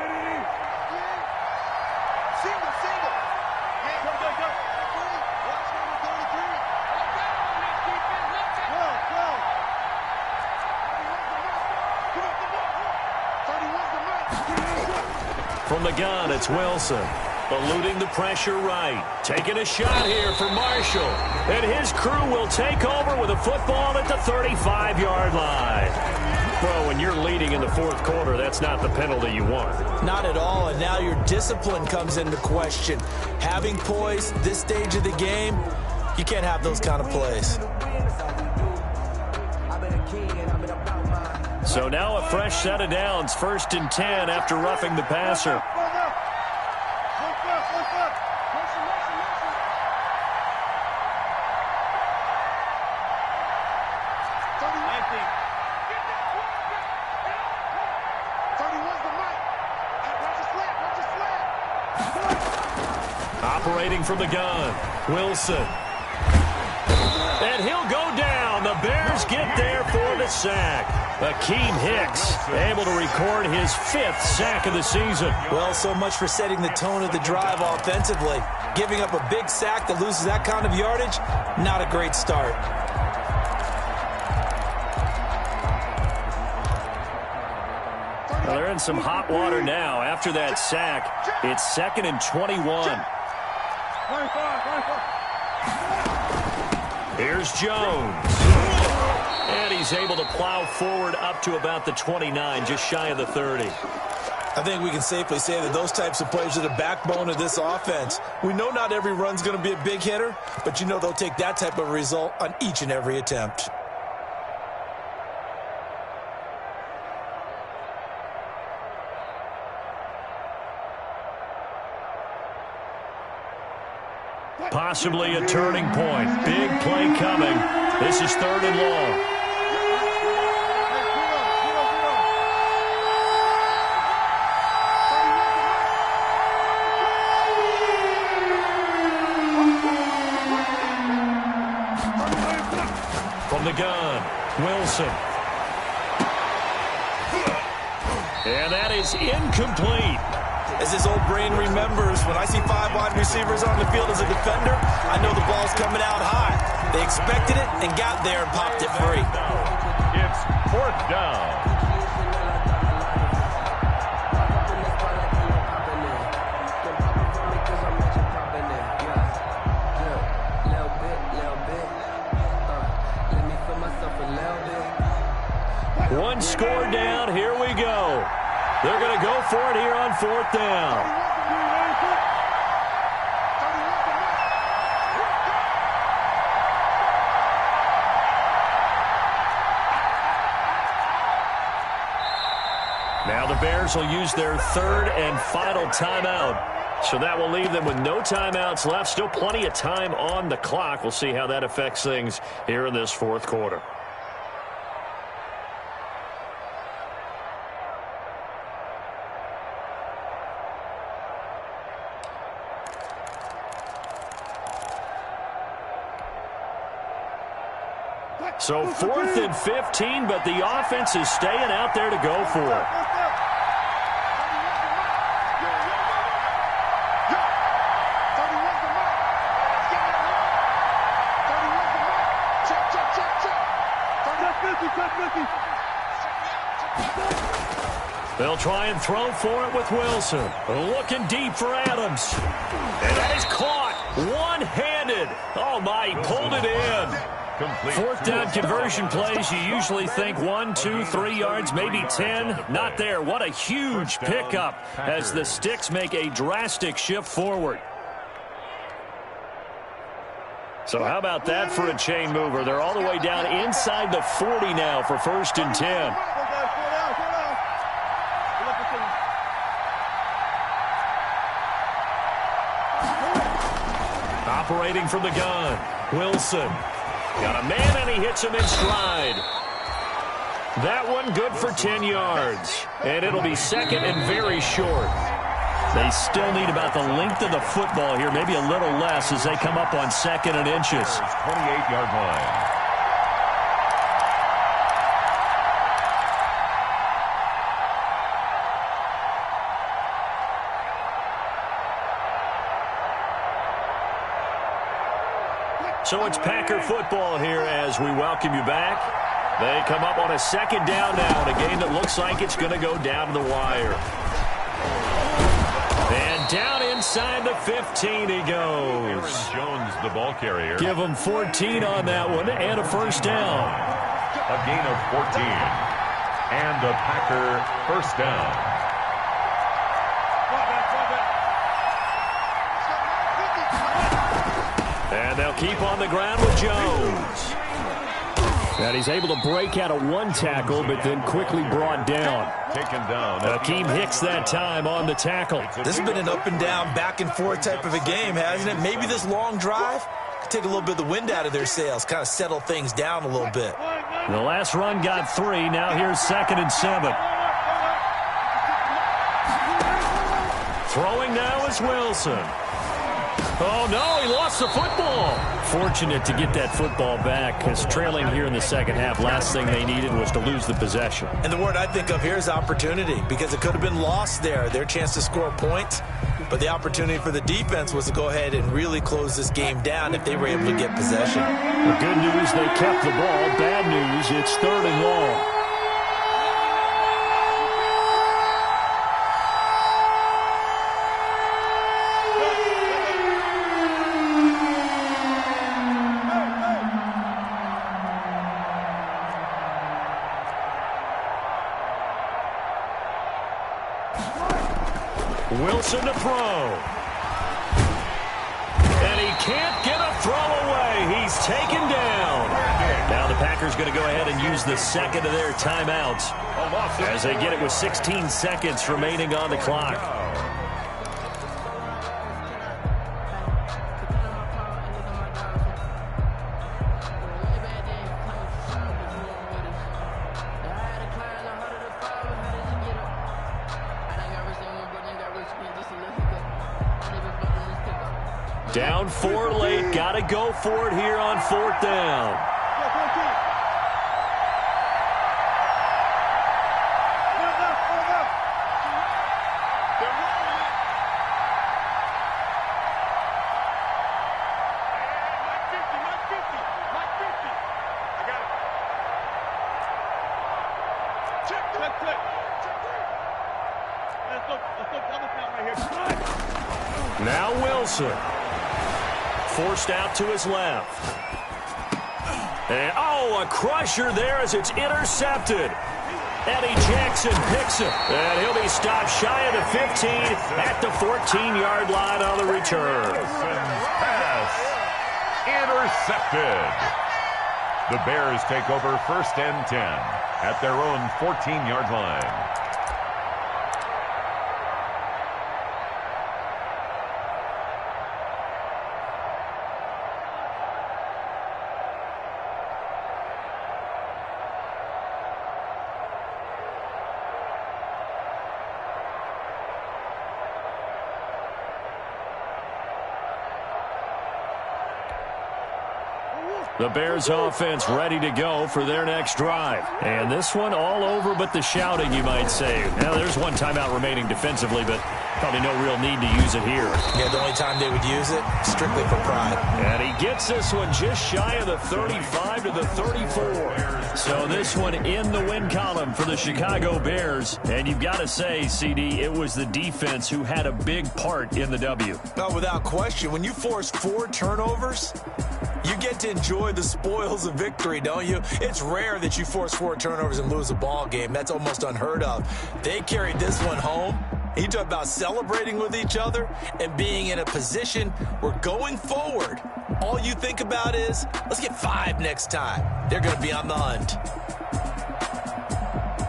From the gun, it's Wilson. Eluding the pressure right. Taking a shot here for Marshall. And his crew will take over with a football at the 35-yard line. Well, when you're leading in the fourth quarter, that's not the penalty you want. Not at all, and now your discipline comes into question. Having poise this stage of the game, you can't have those kind of plays. So now a fresh set of downs, 1st and 10 after roughing the passer. Operating from the gun, Wilson. And he'll go down. The Bears get there for the sack. Akeem Hicks able to record his 5th sack of the season. Well, so much for setting the tone of the drive offensively. Giving up a big sack that loses that kind of yardage, not a great start. Well, they're in some hot water now. After that sack, it's 2nd and 21. Here's Jones. And he's able to plow forward up to about the 29, just shy of the 30. I think we can safely say that those types of plays are the backbone of this offense. We know not every run's going to be a big hitter, but you know they'll take that type of result on each and every attempt. Possibly a turning point. Big play coming. This is 3rd and long. From the gun, Wilson. And that is incomplete. As his old brain remembers, when I see 5 wide receivers on the field as a defender, I know the ball's coming out high. They expected it and got there and popped it free. It's 4th down. One score down. Here we go. They're going to go for it here on 4th down. Now the Bears will use their 3rd and final timeout. So that will leave them with no timeouts left. Still plenty of time on the clock. We'll see how that affects things here in this 4th quarter. So 4th and 15, but the offense is staying out there to go for it. They'll try and throw for it with Wilson. Looking deep for Adams. And that is caught one-handed. Oh, my, he pulled it in. complete. Fourth down conversion plays, you usually think 1, 2, 3 yards, maybe 10. Not there. What a huge pickup as the Sticks make a drastic shift forward. So how about that for a chain mover? They're all the way down inside the 40 now for 1st and 10. Operating from the gun, Wilson. Got a man, and he hits him in stride. That one good for 10 yards. And it'll be 2nd and very short. They still need about the length of the football here, maybe a little less as they come up on 2nd and inches. 28-yard line. So it's Packer football here as we welcome you back. They come up on a 2nd down now in a game that looks like it's going to go down to the wire. And down inside the 15 he goes. Aaron Jones, the ball carrier. Give him 14 on that one and a 1st down. A gain of 14. And a Packer 1st down. And they'll keep on the ground with Jones. And he's able to break out of one tackle, but then quickly brought down. Taken down. Akeem Hicks that time on the tackle. This has been an up and down, back and forth type of a game, hasn't it? Maybe this long drive could take a little bit of the wind out of their sails, kind of settle things down a little bit. The last run got 3. Now here's 2nd and 7. Throwing now is Wilson. Oh, no, he lost the football. Fortunate to get that football back because trailing here in the 2nd half, last thing they needed was to lose the possession. And the word I think of here is opportunity because it could have been lost there, their chance to score points. But the opportunity for the defense was to go ahead and really close this game down if they were able to get possession. The good news, they kept the ball. Bad news, it's 3rd and long. Wilson to throw. And he can't get a throw away. He's taken down. Now the Packers going to go ahead and use the 2nd of their timeouts as they get it with 16 seconds remaining on the clock. Down 4 late. Got to go for it here on 4th down. Now Wilson. Forced out to his left. And, oh, a crusher there as it's intercepted. Eddie Jackson picks it. And he'll be stopped shy of the 15 at the 14-yard line on the return. Pass intercepted. The Bears take over 1st and 10 at their own 14-yard line. The Bears offense ready to go for their next drive. And this one all over but the shouting, you might say. Now, there's one timeout remaining defensively, but probably no real need to use it here. Yeah, the only time they would use it, strictly for pride. And he gets this one just shy of the 35 to the 34. So this one in the win column for the Chicago Bears. And you've got to say, CD, it was the defense who had a big part in the W. No, without question. When you force 4 turnovers, You get to enjoy the spoils of victory, don't you? It's rare that you force 4 turnovers and lose a ball game. That's almost unheard of. They carried this one home. You talk about celebrating with each other and being in a position where going forward, all you think about is, let's get 5 next time. They're going to be on the hunt.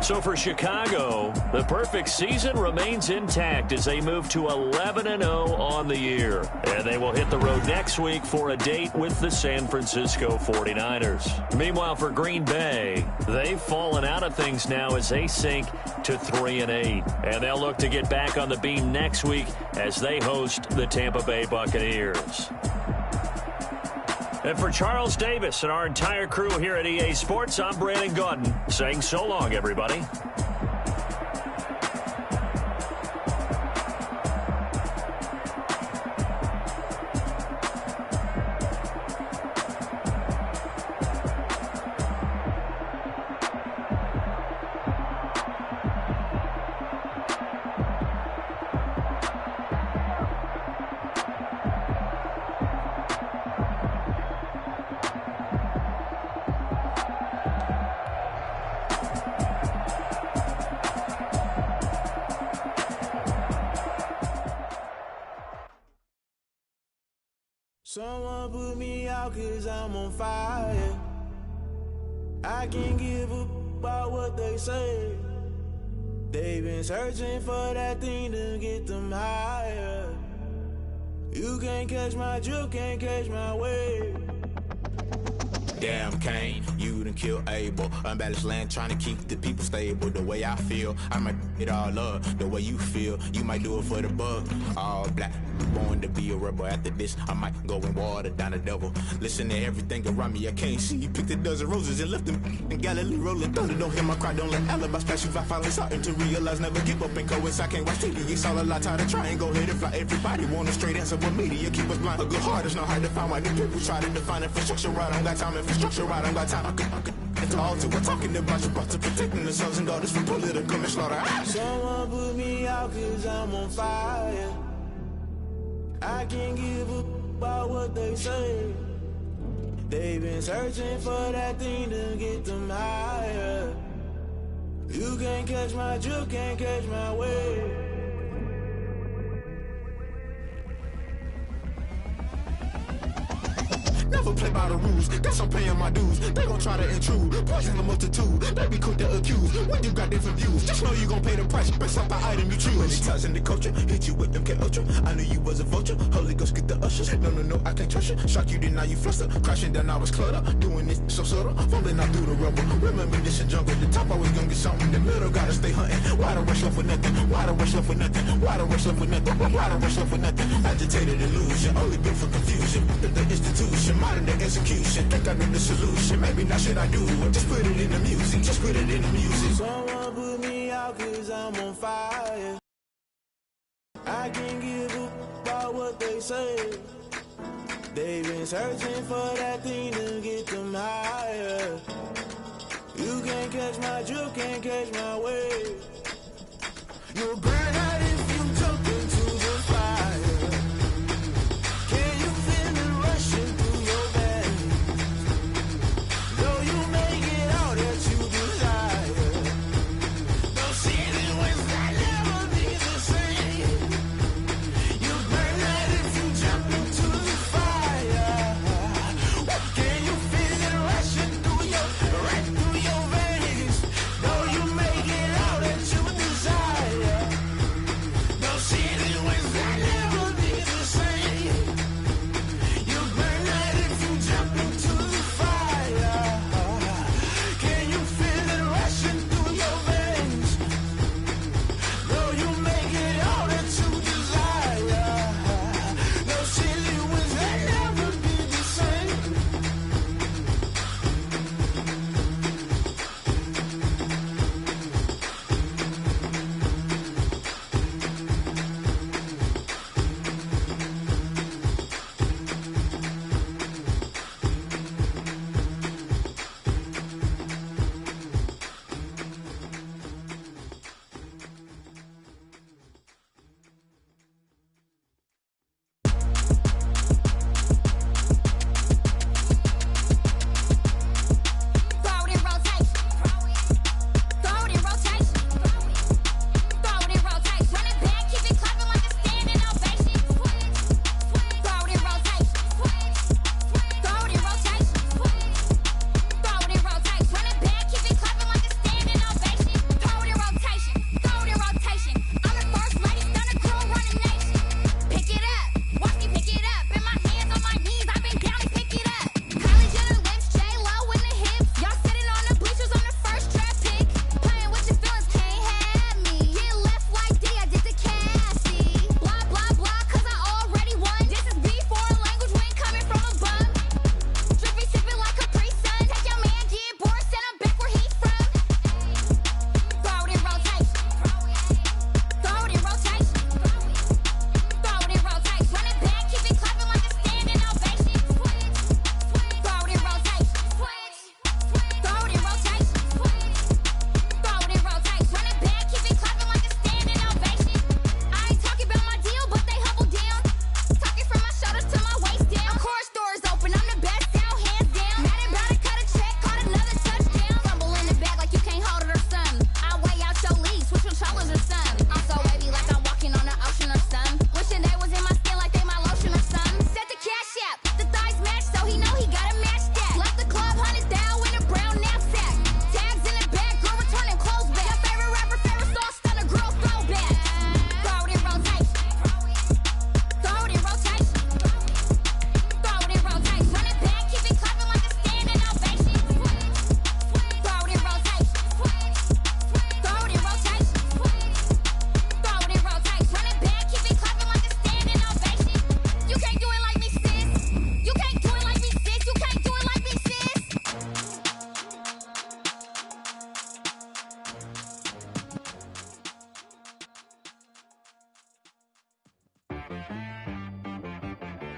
So for Chicago, the perfect season remains intact as they move to 11-0 on the year. And they will hit the road next week for a date with the San Francisco 49ers. Meanwhile, for Green Bay, they've fallen out of things now as they sink to 3-8. And they'll look to get back on the beam next week as they host the Tampa Bay Buccaneers. And for Charles Davis and our entire crew here at EA Sports, I'm Brandon Gaudin saying so long, everybody. Someone put me out 'cause I'm on fire. I can't give up about what they say. They've been searching for that thing to get them higher. You can't catch my drift, can't catch my wave. Damn Kane, you done killed Abel. Unbalanced land trying to keep the people stable. The way I feel, I might it all up. The way you feel, you might do it for the buck. All black, born to be a rebel. After this, I might go and water down the devil. Listen to everything around me, I can't see. Picked a dozen roses and left them in Galilee rolling thunder. Don't hear my cry, don't let alibis pass you. I finally starting to realize, never give up and coincide. I can't watch TV, it's all a lot. Time to try and go ahead and fly. Everybody want a straight answer, but media keep us blind. A good heart is not hard to find. Why the people try to define infrastructure right? I don't got time, infrastructure right, I don't got time. I could it's all to we're talking about you, about to protecting the sons and daughters from political manslaughter. Someone put me out 'cause I'm on fire. I can't give up about what they say. They've been searching for that thing to get them higher. You can't catch my drift, can't catch my wave. Never play by the rules, guess I'm paying my dues. They gon' try to intrude, poison the multitude. They be quick to accuse, when you got different views. Just know you gon' pay the price, based off the item you choose. Many times in the culture, hit you with MK Ultra. I knew you was a vulture, Holy Ghost get the ushers. No, I can't trust you. Shock you, then now you fluster. Crashing down, I was cluttered. Doing this so subtle, falling out through the rubble. Remember this a jungle, the top always gonna get something. The middle gotta stay hunting. Why the rush left with nothing? Why the rush left with nothing? Why the rush left with nothing? Why the rush left with nothing? Agitated illusion, only built for confusion. The institution, modern day execution. Think I know the solution. Maybe not should I do it? Just put it in the music. Just put it in the music. Someone put me out 'cause I'm on fire. I can't give up about what they say. They've been searching for that thing to get them higher. You can't catch my drift, can't catch my wave. You'll burn out if you jump into the fire. Can you feel it rushing through your veins? Though you make it all that you desire. Don't see it when that never be the same. You burn out if you jump into the fire. Can you feel it rushing through your, right through your veins? Though you make it all that you desire.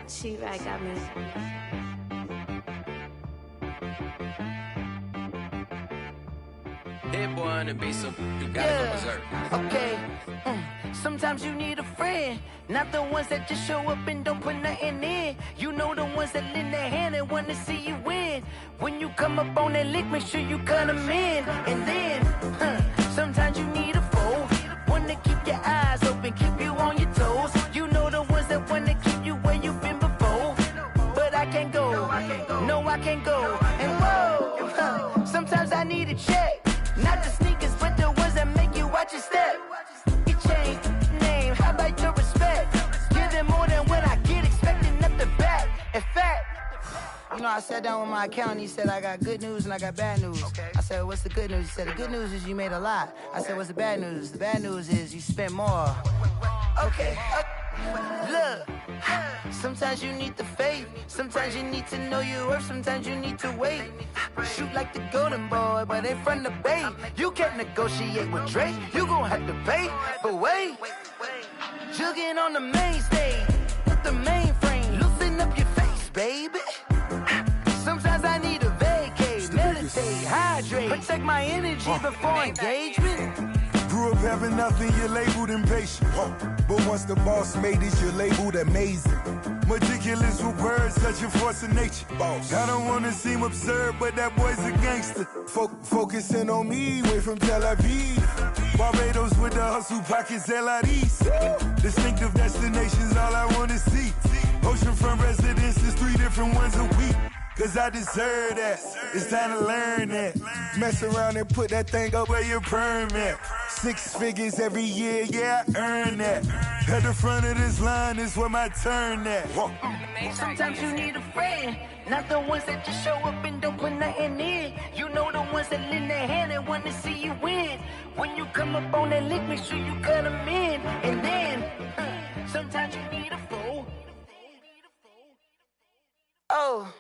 She right got me. Hit boy on the beat, so you gotta go berserk. Okay. Sometimes you need a friend, not the ones that just show up and don't put nothing in. You know the ones that lend their hand and want to see you win. When you come up on that lick, make sure you cut them in. And then, sometimes you need a foe, one to keep your eyes open, keep you on your toes. You know the ones that want to keep you where you've been before. But I can't go, no I can't go. And whoa, sometimes I need a check, not the sneakers, but the ones that make you watch your step. Your chain, name, how about your respect? Give them more than what I get, expecting up the back. In fact, you know, I sat down with my accountant. He said, I got good news and I got bad news. Okay. I said, what's the good news? He said, the good news is you made a lot. I said, what's the bad news? The bad news is you spent more. Okay. Look, sometimes you need the faith. Sometimes you need to know your worth. Sometimes you need to wait. Shoot like the golden boy, but ain't from the bay. You can't negotiate with Drake. You gon' have to pay. But wait, jugging on the main stage with the mainframe. Loosen up your face, baby. Sometimes I need a vacate, meditate, hydrate, protect my energy before engagement. Grew up having nothing, you're labeled impatient. But once the boss made it, you're labeled amazing. Meticulous with words, such a force of nature. I don't wanna seem absurd, but that boy's a gangster. Focusing on me, way from Tel Aviv. Barbados with the hustle pockets, LIDs. Distinctive destinations, all I wanna see. Oceanfront residences, 3 different ones a week. Cause I deserve that, it's time to learn that. Mess around and put that thing up where your perm at. 6 figures every year, yeah, I earn that. At the front of this line is where my turn at. Sometimes you need a friend, not the ones that just show up and don't put nothing in. You know the ones that lend their hand and want to see you win. When you come up on that lick, make sure you cut them in. And then, sometimes you need a foe. Oh.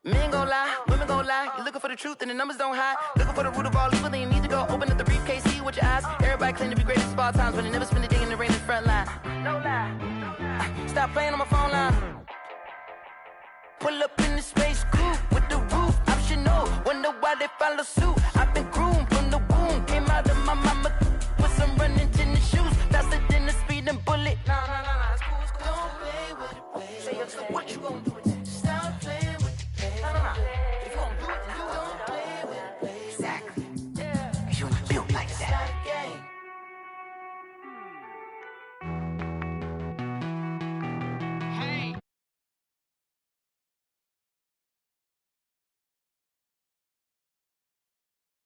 Men gon' lie, women gon' lie. You're looking for the truth and the numbers don't hide. Looking for the root of all evil, then you need to go open up the briefcase, see with your eyes. Everybody claim to be greatest of all times, but they never spend a day in the rain in the front line. No lie. Stop playing on my phone line. Pull up in the space coupe with the roof optional. Wonder why they follow suit. I've been groomed from the womb. Came out of my mama with some running tennis shoes. Faster than the speeding bullet. Nah, it's cool. Don't play with it, play. Say, so what you gon' do?